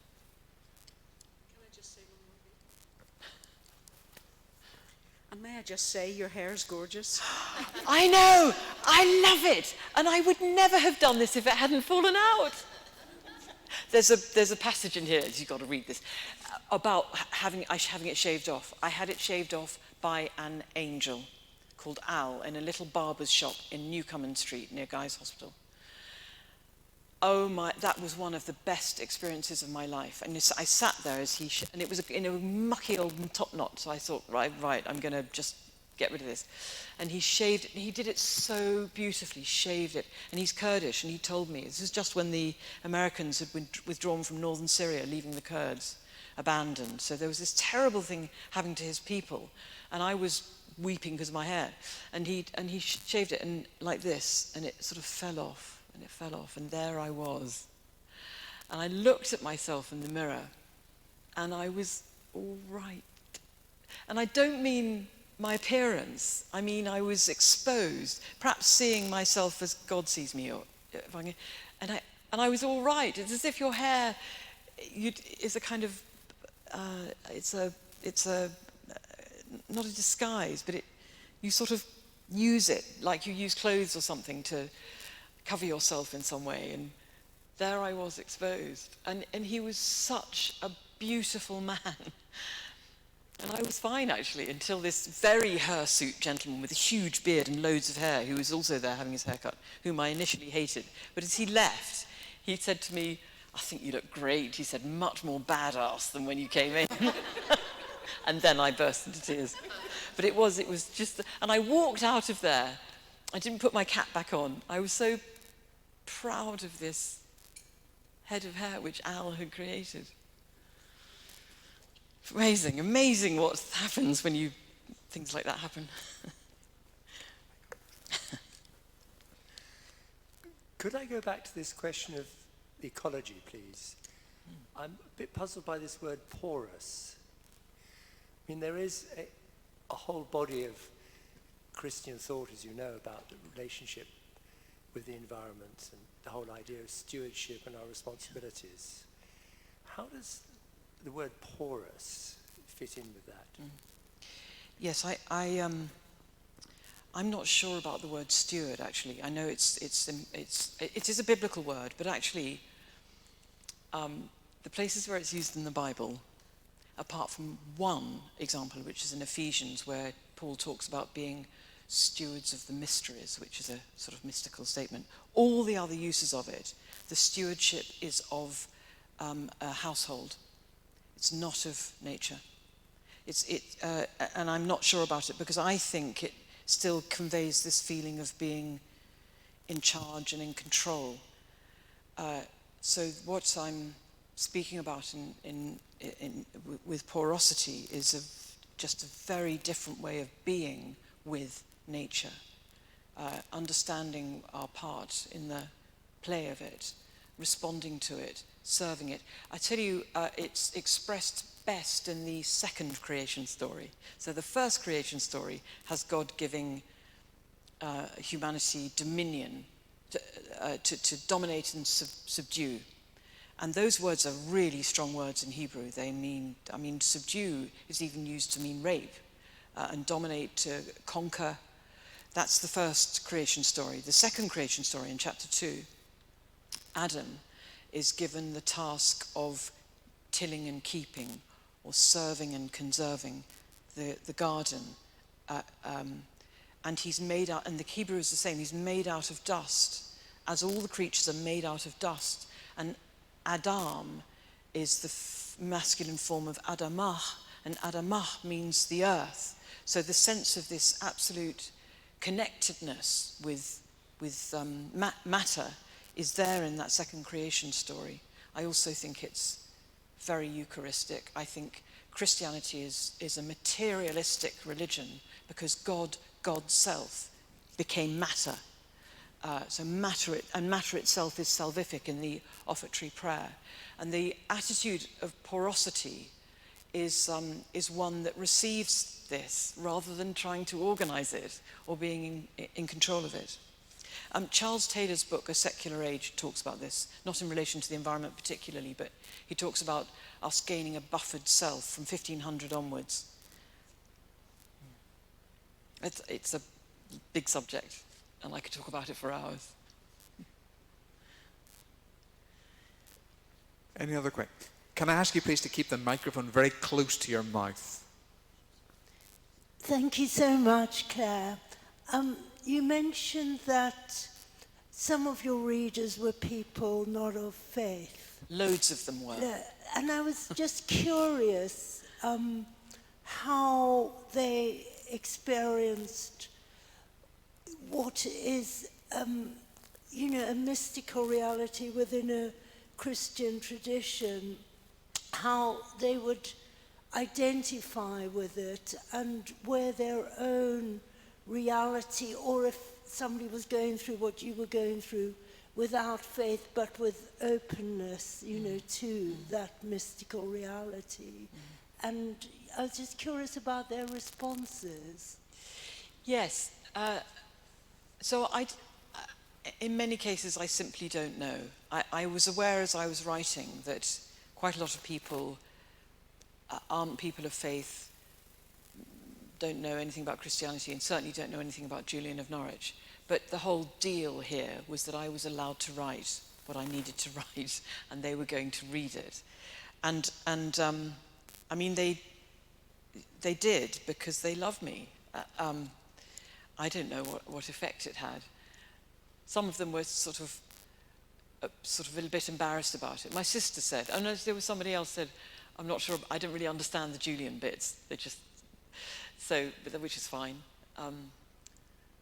And may I just say, your hair is gorgeous. I know! I love it! And I would never have done this if it hadn't fallen out. There's a passage in here, you've got to read this, about having it shaved off. I had it shaved off by an angel called Al in a little barber's shop in Newcomen Street near Guy's Hospital. Oh my, that was one of the best experiences of my life. And I sat there as and it was in a mucky old top knot, so I thought, right, I'm going to just get rid of this. And he shaved it, and he did it so beautifully, shaved it. And he's Kurdish, and he told me, this was just when the Americans had withdrawn from northern Syria, leaving the Kurds abandoned. So there was this terrible thing happening to his people, and I was weeping because of my hair. And he shaved it and like this, and it sort of fell off. And it fell off, and there I was. And I looked at myself in the mirror, and I was all right. And I don't mean my appearance. I mean I was exposed, perhaps seeing myself as God sees me, and I was all right. It's as if your hair is a kind of, it's not a disguise, but you sort of use it like you use clothes or something to cover yourself in some way, and there I was exposed, and he was such a beautiful man, and I was fine actually until this very hirsute gentleman with a huge beard and loads of hair, who was also there having his hair cut, whom I initially hated, but as he left, he said to me, "I think you look great." He said, "Much more badass than when you came in." And then I burst into tears. But it was just, and I walked out of there. I didn't put my cap back on. I was so proud of this head of hair which Al had created. Amazing what happens when things like that happen. Could I go back to this question of ecology, please? I'm a bit puzzled by this word porous. I mean, there is a whole body of Christian thought, as you know, about the relationship with the environment and the whole idea of stewardship and our responsibilities. How does the word porous fit in with that? Yes, I'm not sure about the word steward, actually. I know it is a biblical word, but actually, the places where it's used in the Bible, apart from one example, which is in Ephesians, where Paul talks about being stewards of the mysteries, which is a sort of mystical statement, all the other uses of it, the stewardship is of a household. It's not of nature. And I'm not sure about it because I think it still conveys this feeling of being in charge and in control. So what I'm speaking about with porosity is just a very different way of being with nature, understanding our part in the play of it, responding to it, serving it. I tell you, it's expressed best in the second creation story. So the first creation story has God giving humanity dominion to dominate and subdue. And those words are really strong words in Hebrew. Subdue is even used to mean rape, and dominate, to conquer. That's the first creation story. The second creation story in chapter 2, Adam is given the task of tilling and keeping, or serving and conserving the garden. And he's made out, and the Hebrew is the same, he's made out of dust, as all the creatures are made out of dust. And Adam is the masculine form of Adamah, and Adamah means the earth. So the sense of this absolute connectedness with matter is there in that second creation story. I also think it's very Eucharistic. I think Christianity is a materialistic religion because God's self became matter. So matter itself is salvific in the offertory prayer. And the attitude of porosity is one that receives this rather than trying to organize it or being in control of it. Charles Taylor's book, A Secular Age, talks about this, not in relation to the environment particularly, but he talks about us gaining a buffered self from 1500 onwards. It's a big subject, and I could talk about it for hours. Any other questions? Can I ask you please to keep the microphone very close to your mouth? Thank you so much, Claire. You mentioned that some of your readers were people not of faith. Loads of them were. And I was just curious how they experienced what is, a mystical reality within a Christian tradition, how they would identify with it and where their own reality, or if somebody was going through what you were going through without faith but with openness, to that mystical reality. And I was just curious about their responses. Yes. So in many cases, I simply don't know. I was aware as I was writing that quite a lot of people aren't people of faith, don't know anything about Christianity, and certainly don't know anything about Julian of Norwich. But the whole deal here was that I was allowed to write what I needed to write, and they were going to read it. And they did, because they love me. I don't know what effect it had. Some of them were sort of a little bit embarrassed about it. My sister said, there was somebody else said, I'm not sure, I don't really understand the Julian bits. Which is fine.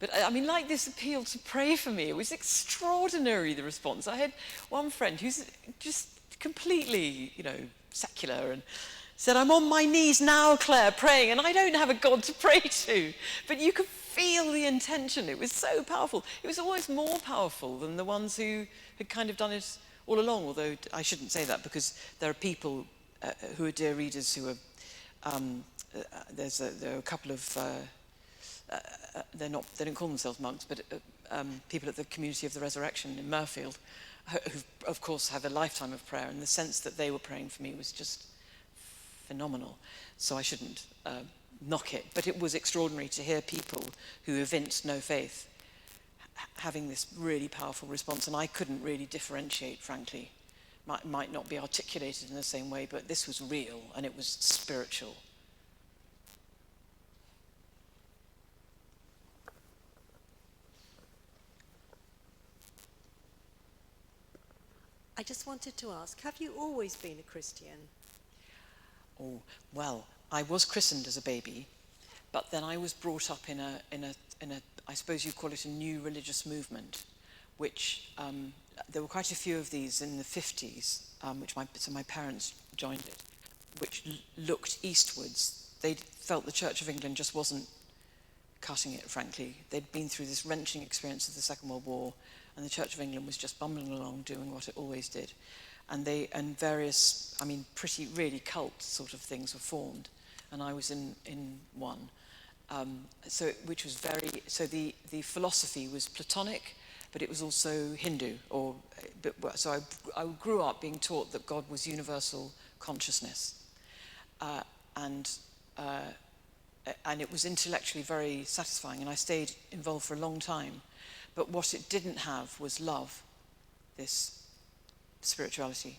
Like this appeal to pray for me, it was extraordinary, the response. I had one friend who's just completely, secular, and said, I'm on my knees now, Claire, praying, and I don't have a God to pray to. But you could feel the intention. It was so powerful. It was almost more powerful than the ones who had kind of done it all along, although I shouldn't say that, because there are people who are dear readers who are, there are a couple of, they don't call themselves monks, but people at the Community of the Resurrection in Murfield, who of course have a lifetime of prayer, and the sense that they were praying for me was just phenomenal. So I shouldn't knock it, but it was extraordinary to hear people who evinced no faith having this really powerful response, and I couldn't really differentiate, frankly. Might not be articulated in the same way, but this was real and it was spiritual. I just wanted to ask, have you always been a Christian? Oh, well, I was christened as a baby, but then I was brought up in a I suppose you'd call it a new religious movement, which there were quite a few of these in the 50s, so my parents joined it, which looked eastwards. They felt the Church of England just wasn't cutting it, frankly. They'd been through this wrenching experience of the Second World War, and the Church of England was just bumbling along, doing what it always did. And various, pretty really cult sort of things were formed, and I was in one. The philosophy was Platonic, but it was also Hindu. So I grew up being taught that God was universal consciousness, and it was intellectually very satisfying, and I stayed involved for a long time. But what it didn't have was love, this spirituality.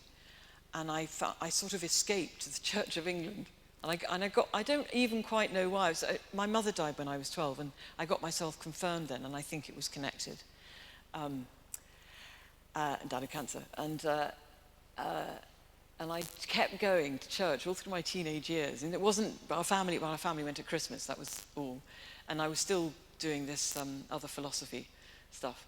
And I sort of escaped to the Church of England. And I don't even quite know why. My mother died when I was 12, and I got myself confirmed then, and I think it was connected. And died of cancer. And I kept going to church all through my teenage years. And it wasn't, our family went at Christmas, that was all. And I was still doing this other philosophy stuff.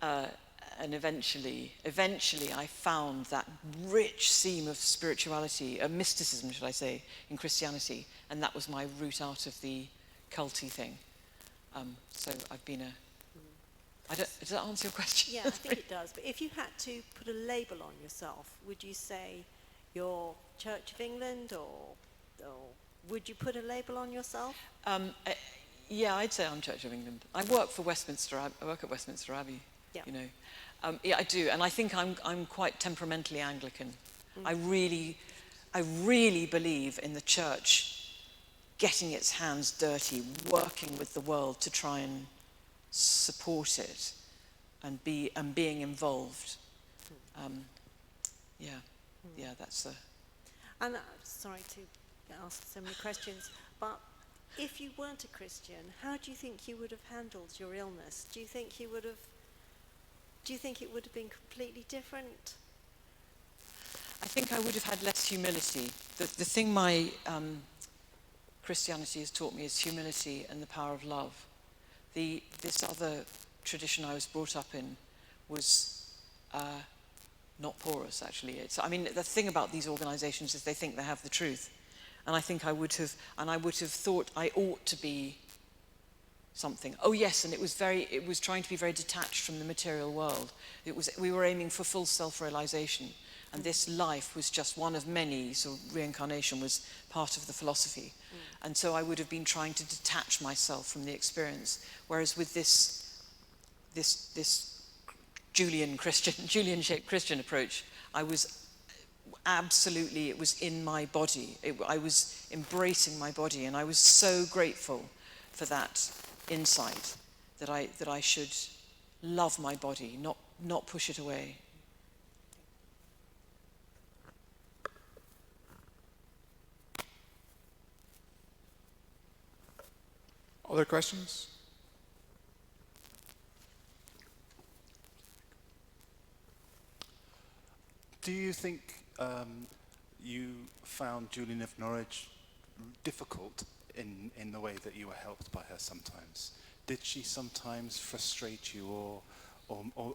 And eventually I found that rich seam of spirituality, mysticism, should I say, in Christianity, and that was my route out of the culty thing. So I've been does that answer your question? Yeah, I think it does. But if you had to put a label on yourself, would you say you're Church of England, or would you put a label on yourself? Yeah, I'd say I'm Church of England. I work at Westminster Abbey. Yeah. You know, yeah, I do, and I think I'm quite temperamentally Anglican. I really believe in the Church getting its hands dirty, working with the world to try and support it, and being involved. Yeah, that's a. And sorry to ask so many questions, but if you weren't a Christian, how do you think you would have handled your illness? Do you think it would have been completely different? I think I would have had less humility. The thing my Christianity has taught me is humility and the power of love. This other tradition I was brought up in was not porous, actually. The thing about these organisations is they think they have the truth. And I think I would have thought I ought to be something. Oh yes, and it was trying to be very detached from the material world. We were aiming for full self-realization, and this life was just one of many, so reincarnation was part of the philosophy. And so I would have been trying to detach myself from the experience, whereas with this Julian-shaped Christian approach, I was absolutely, it was in my body. I was embracing my body, and I was so grateful for that insight that I should love my body, not push it away. Other questions? Do you think you found Julian of Norwich difficult in the way that you were helped by her sometimes? Did she sometimes frustrate you, or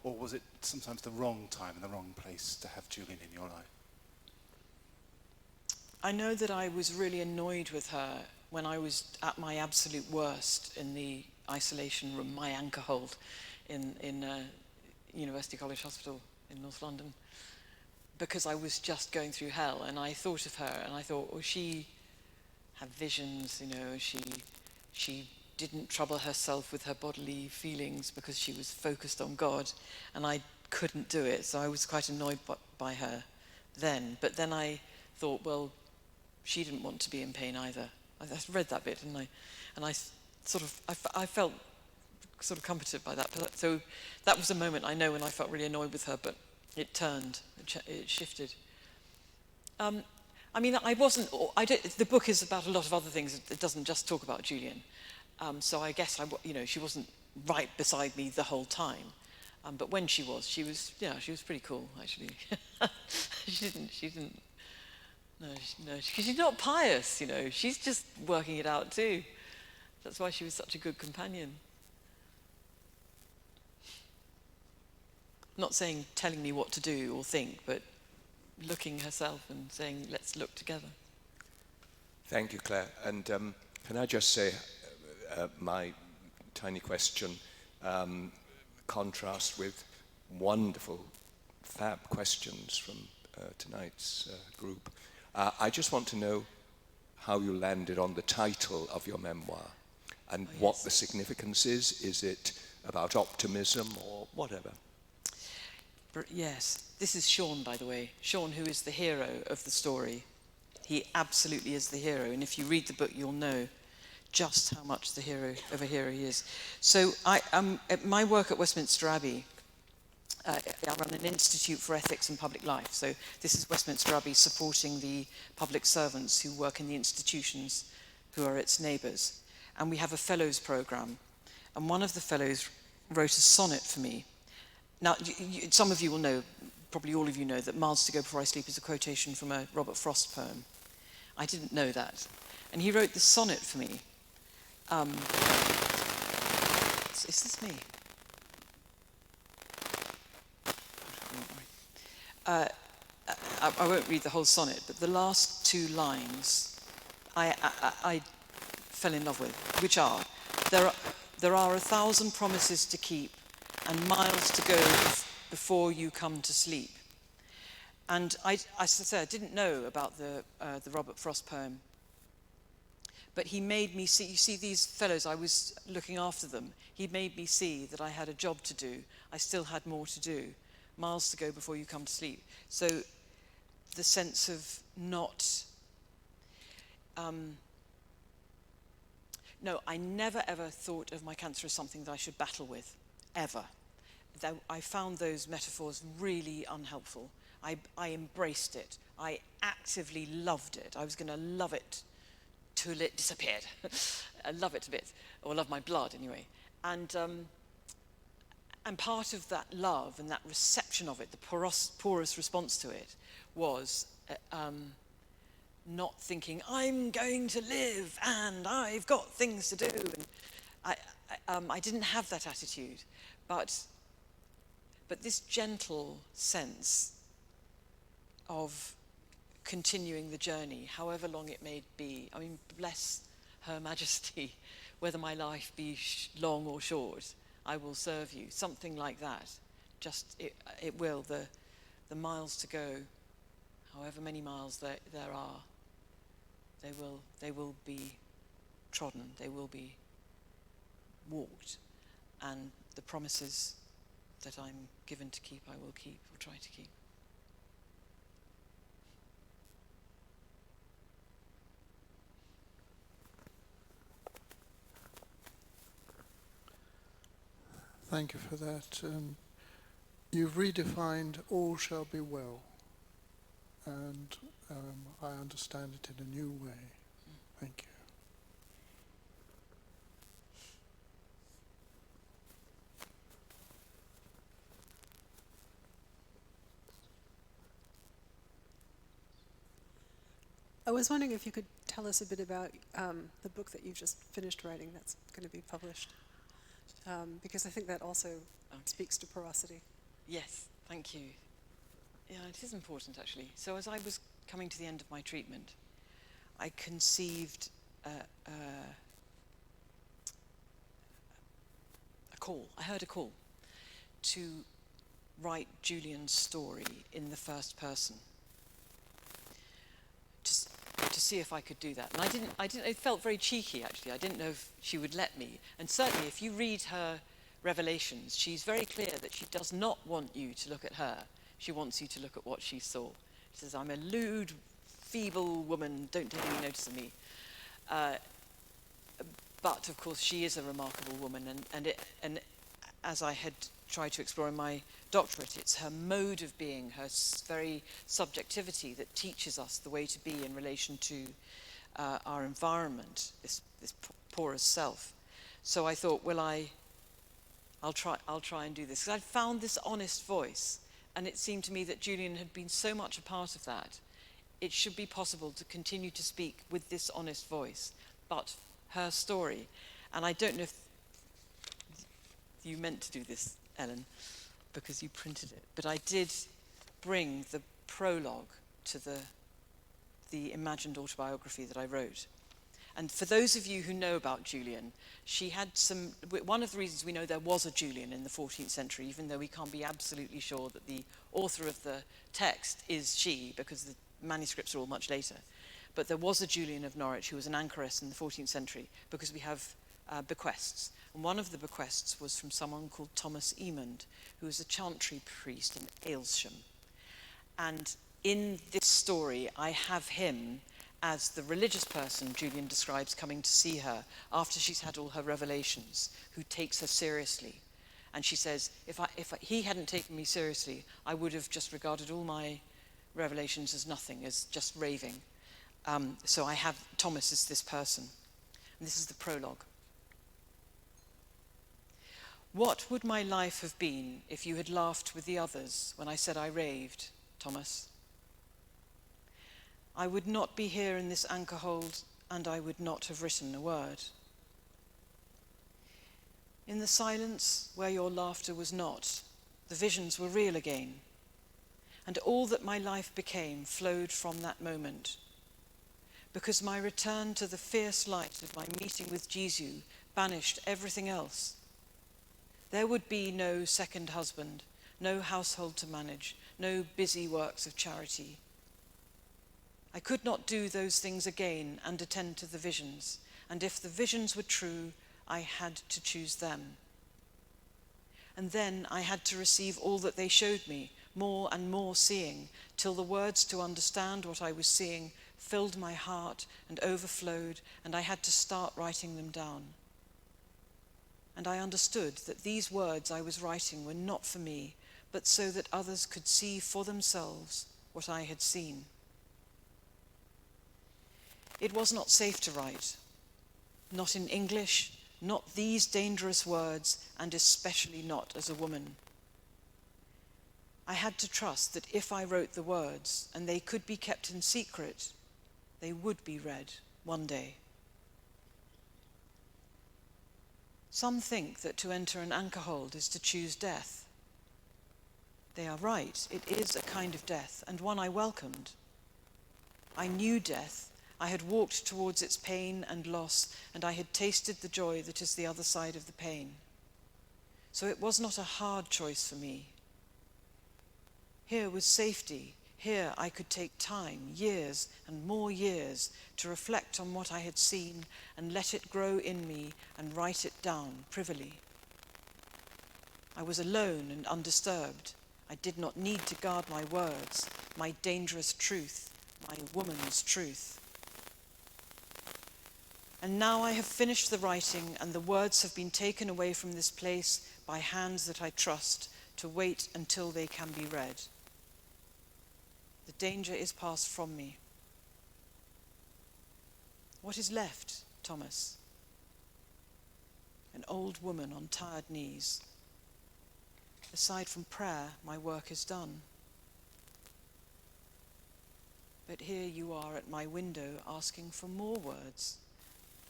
was it sometimes the wrong time and the wrong place to have Julian in your life? I know that I was really annoyed with her when I was at my absolute worst in the isolation room, my anchor hold in University College Hospital in North London, because I was just going through hell. And I thought of her and I thought, well, she had visions, she didn't trouble herself with her bodily feelings because she was focused on God, and I couldn't do it. So I was quite annoyed by her then. But then I thought, well, she didn't want to be in pain either. I read that bit, and I felt sort of comforted by that. So that was a moment I know when I felt really annoyed with her, but it turned, it shifted. I mean, the book is about a lot of other things. It doesn't just talk about Julian. So I guess, she wasn't right beside me the whole time. But when she was pretty cool, actually. she didn't, no, because she's not pious, she's just working it out too. That's why she was such a good companion. Not saying, telling me what to do or think, but looking herself and saying, let's look together. Thank you, Claire. And can I just say my tiny question, contrast with wonderful, fab questions from tonight's group. I just want to know how you landed on the title of your memoir and what the significance is. Is it about optimism or whatever? Yes, this is Sean, by the way. Sean, who is the hero of the story. He absolutely is the hero, and if you read the book, you'll know just how much of a hero he is. So at my work at Westminster Abbey, I run an Institute for Ethics and Public Life. So this is Westminster Abbey supporting the public servants who work in the institutions who are its neighbours. And we have a fellows programme. And one of the fellows wrote a sonnet for me. Now, some of you will know, probably all of you know, that Miles to Go Before I Sleep is a quotation from a Robert Frost poem. I didn't know that. And he wrote this sonnet for me. Is this me? I won't read the whole sonnet, but the last two lines I fell in love with, which are, there are 1,000 promises to keep and miles to go before you come to sleep. And as I said, I didn't know about the Robert Frost poem, but he made me see, you see these fellows, I was looking after them, he made me see that I had a job to do, I still had more to do, miles to go before you come to sleep. So the sense of not, no, I never ever thought of my cancer as something that I should battle with, ever. I found those metaphors really unhelpful. I embraced it. I actively loved it. I was going to love it till it disappeared. I love it a bit, or love my blood anyway. And part of that love and that reception of it, the porous response to it, was not thinking, I'm going to live and I've got things to do. And I didn't have that attitude, but this gentle sense of continuing the journey, however long it may be. I mean, bless Her Majesty, whether my life be long or short, I will serve you. Something like that. Just, it will, the miles to go, however many miles there are, they will be trodden, they will be walked, and the promises that I'm given to keep, I will keep, or try to keep. Thank you for that. You've redefined all shall be well, and I understand it in a new way. Thank you. I was wondering if you could tell us a bit about the book that you've just finished writing that's going to be published, because I think that also speaks to porosity. Yes, thank you. Yeah, it is important actually. So as I was coming to the end of my treatment, I conceived a call. I heard a call to write Julian's story in the first person. To see if I could do that. And I didn't, it felt very cheeky actually. I didn't know if she would let me. And certainly if you read her revelations, she's very clear that she does not want you to look at her. She wants you to look at what she saw. She says, I'm a lewd, feeble woman, don't take any notice of me. But of course, she is a remarkable woman, and as I had tried to explore in my doctorate, it's her mode of being, her very subjectivity that teaches us the way to be in relation to our environment, this porous self. So I thought, well, I'll try and do this. Because I'd found this honest voice, and it seemed to me that Julian had been so much a part of that. It should be possible to continue to speak with this honest voice, but her story. And I don't know if you meant to do this, Ellen, because you printed it, but I did bring the prologue to the imagined autobiography that I wrote. And for those of you who know about Julian, she had one of the reasons we know there was a Julian in the 14th century, even though we can't be absolutely sure that the author of the text is she, because the manuscripts are all much later. But there was a Julian of Norwich who was an anchoress in the 14th century, because we have bequests. And one of the bequests was from someone called Thomas Emond, who was a chantry priest in Aylsham. And in this story, I have him as the religious person Julian describes coming to see her after she's had all her revelations, who takes her seriously. And she says, if he hadn't taken me seriously, I would have just regarded all my revelations as nothing, as just raving. So I have Thomas as this person. And this is the prologue. What would my life have been if you had laughed with the others when I said I raved, Thomas? I would not be here in this anchor hold, and I would not have written a word. In the silence where your laughter was not, the visions were real again, and all that my life became flowed from that moment, because my return to the fierce light of my meeting with Jesus banished everything else. There would be no second husband, no household to manage, no busy works of charity. I could not do those things again and attend to the visions, and if the visions were true, I had to choose them. And then I had to receive all that they showed me, more and more seeing, till the words to understand what I was seeing filled my heart and overflowed, and I had to start writing them down. And I understood that these words I was writing were not for me, but so that others could see for themselves what I had seen. It was not safe to write, not in English, not these dangerous words, and especially not as a woman. I had to trust that if I wrote the words, and they could be kept in secret, they would be read one day. Some think that to enter an anchor hold is to choose death. They are right, it is a kind of death, and one I welcomed. I knew death. I had walked towards its pain and loss, and I had tasted the joy that is the other side of the pain. So it was not a hard choice for me. Here was safety. Here I could take time, years and more years, to reflect on what I had seen and let it grow in me and write it down privily. I was alone and undisturbed. I did not need to guard my words, my dangerous truth, my woman's truth. And now I have finished the writing, and the words have been taken away from this place by hands that I trust to wait until they can be read. The danger is passed from me. What is left, Thomas? An old woman on tired knees. Aside from prayer, my work is done. But here you are at my window asking for more words.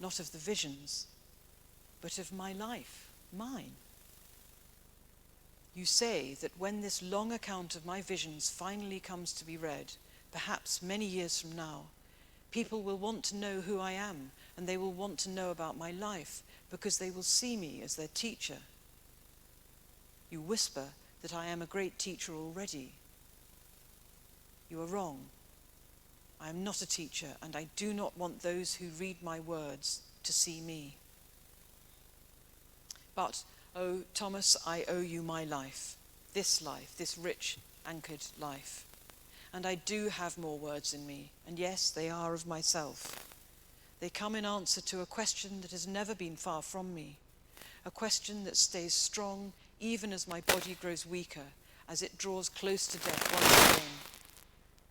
Not of the visions, but of my life, mine. You say that when this long account of my visions finally comes to be read, perhaps many years from now, people will want to know who I am, and they will want to know about my life, because they will see me as their teacher. You whisper that I am a great teacher already. You are wrong. I am not a teacher, and I do not want those who read my words to see me. But, oh, Thomas, I owe you my life, this rich, anchored life. And I do have more words in me, and yes, they are of myself. They come in answer to a question that has never been far from me, a question that stays strong even as my body grows weaker, as it draws close to death once again,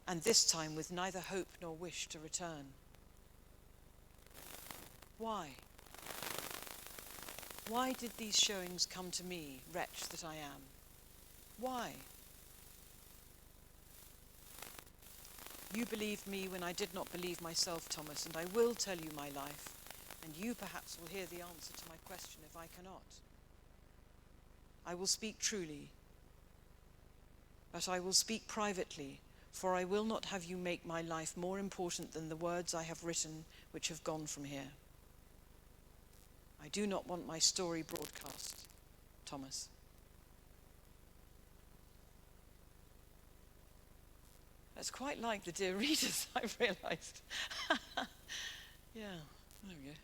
and this time with neither hope nor wish to return. Why? Why did these showings come to me, wretch that I am? Why? You believed me when I did not believe myself, Thomas, and I will tell you my life, and you perhaps will hear the answer to my question if I cannot. I will speak truly, but I will speak privately, for I will not have you make my life more important than the words I have written which have gone from here. I do not want my story broadcast, Thomas. That's quite like the dear readers, I've realised. Yeah, there we go.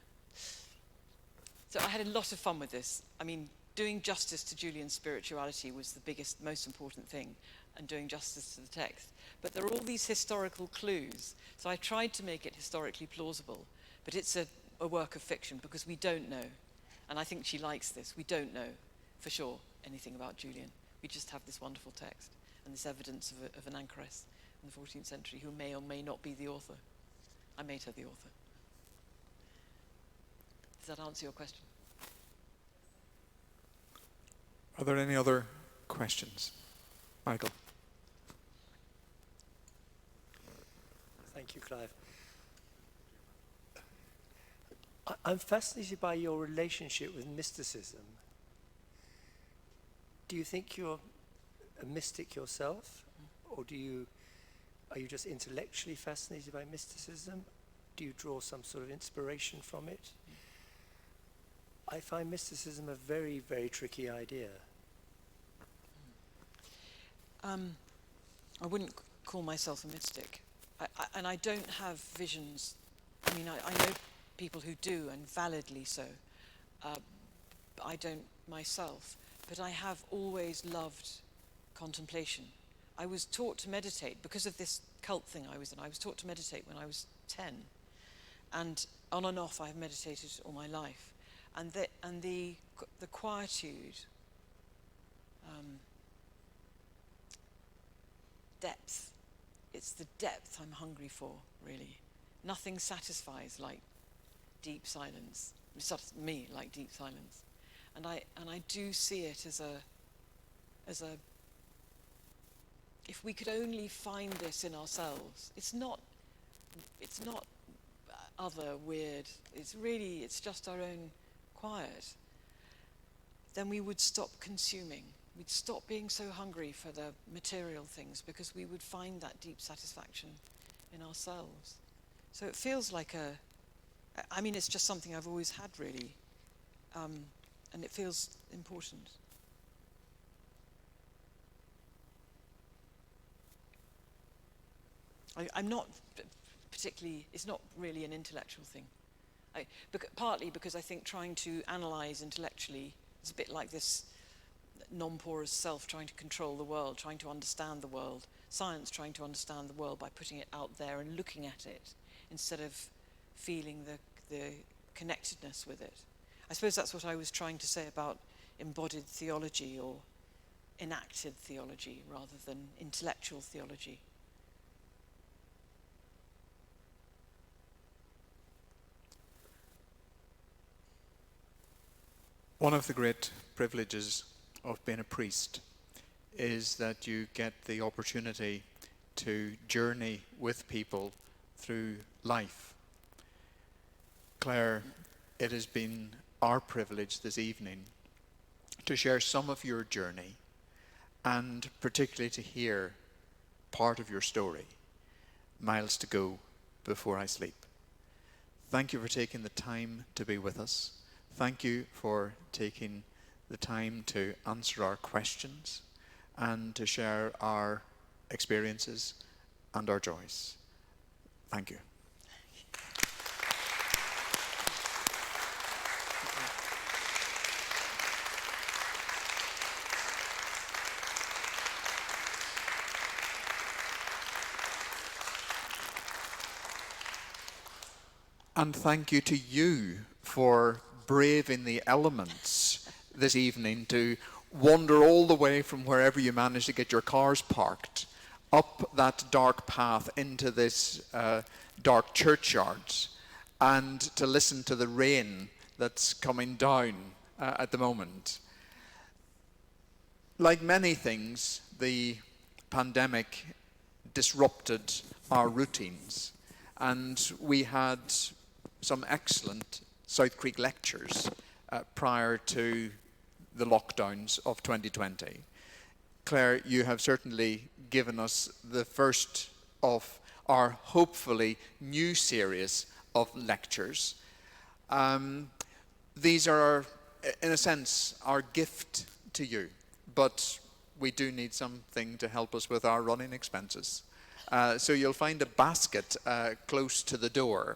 So I had a lot of fun with this. I mean, doing justice to Julian's spirituality was the biggest, most important thing, and doing justice to the text. But there are all these historical clues. So I tried to make it historically plausible, but it's a work of fiction because we don't know. And I think she likes this. We don't know for sure anything about Julian. We just have this wonderful text and this evidence of an anchoress in the 14th century who may or may not be the author. I made her the author. Does that answer your question? Are there any other questions? Michael. Thank you, Clive. I'm fascinated by your relationship with mysticism. Do you think you're a mystic yourself? Or are you just intellectually fascinated by mysticism? Do you draw some sort of inspiration from it? I find mysticism a very, very tricky idea. I wouldn't call myself a mystic. And I don't have visions. I mean, I know people who do, and validly so. I don't myself. But I have always loved contemplation. I was taught to meditate because of this cult thing I was in. I was taught to meditate when I was 10. And on and off I've meditated all my life. And the quietude, depth. It's the depth I'm hungry for, really. Nothing satisfies like deep silence. Me, like deep silence. And I do see it as a if we could only find this in ourselves. It's not other weird. It's just our own quiet. Then we would stop consuming. We'd stop being so hungry for the material things because we would find that deep satisfaction in ourselves. So it feels like it's just something I've always had, really. And it feels important. I'm not particularly, it's not really an intellectual thing. Partly because I think trying to analyse intellectually is a bit like this non-porous self trying to control the world, trying to understand the world. Science trying to understand the world by putting it out there and looking at it instead of feeling the connectedness with it. I suppose that's what I was trying to say about embodied theology or enacted theology rather than intellectual theology. One of the great privileges of being a priest is that you get the opportunity to journey with people through life. Claire, it has been our privilege this evening to share some of your journey and particularly to hear part of your story, Miles to Go Before I Sleep. Thank you for taking the time to be with us. Thank you for taking the time to answer our questions and to share our experiences and our joys. Thank you. And thank you to you for braving the elements this evening to wander all the way from wherever you managed to get your cars parked up that dark path into this dark churchyard and to listen to the rain that's coming down at the moment. Like many things, the pandemic disrupted our routines, and we had some excellent South Creek lectures prior to the lockdowns of 2020. Claire, you have certainly given us the first of our hopefully new series of lectures. These are, in a sense, our gift to you, but we do need something to help us with our running expenses. So you'll find a basket close to the door.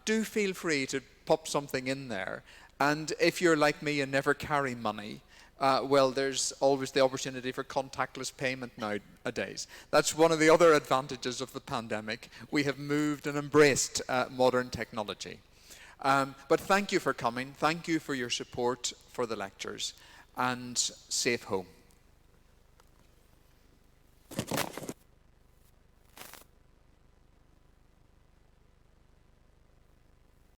Do feel free to pop something in there. And if you're like me and never carry money, well, there's always the opportunity for contactless payment nowadays. That's one of the other advantages of the pandemic. We have moved and embraced modern technology. But thank you for coming. Thank you for your support for the lectures. And safe home.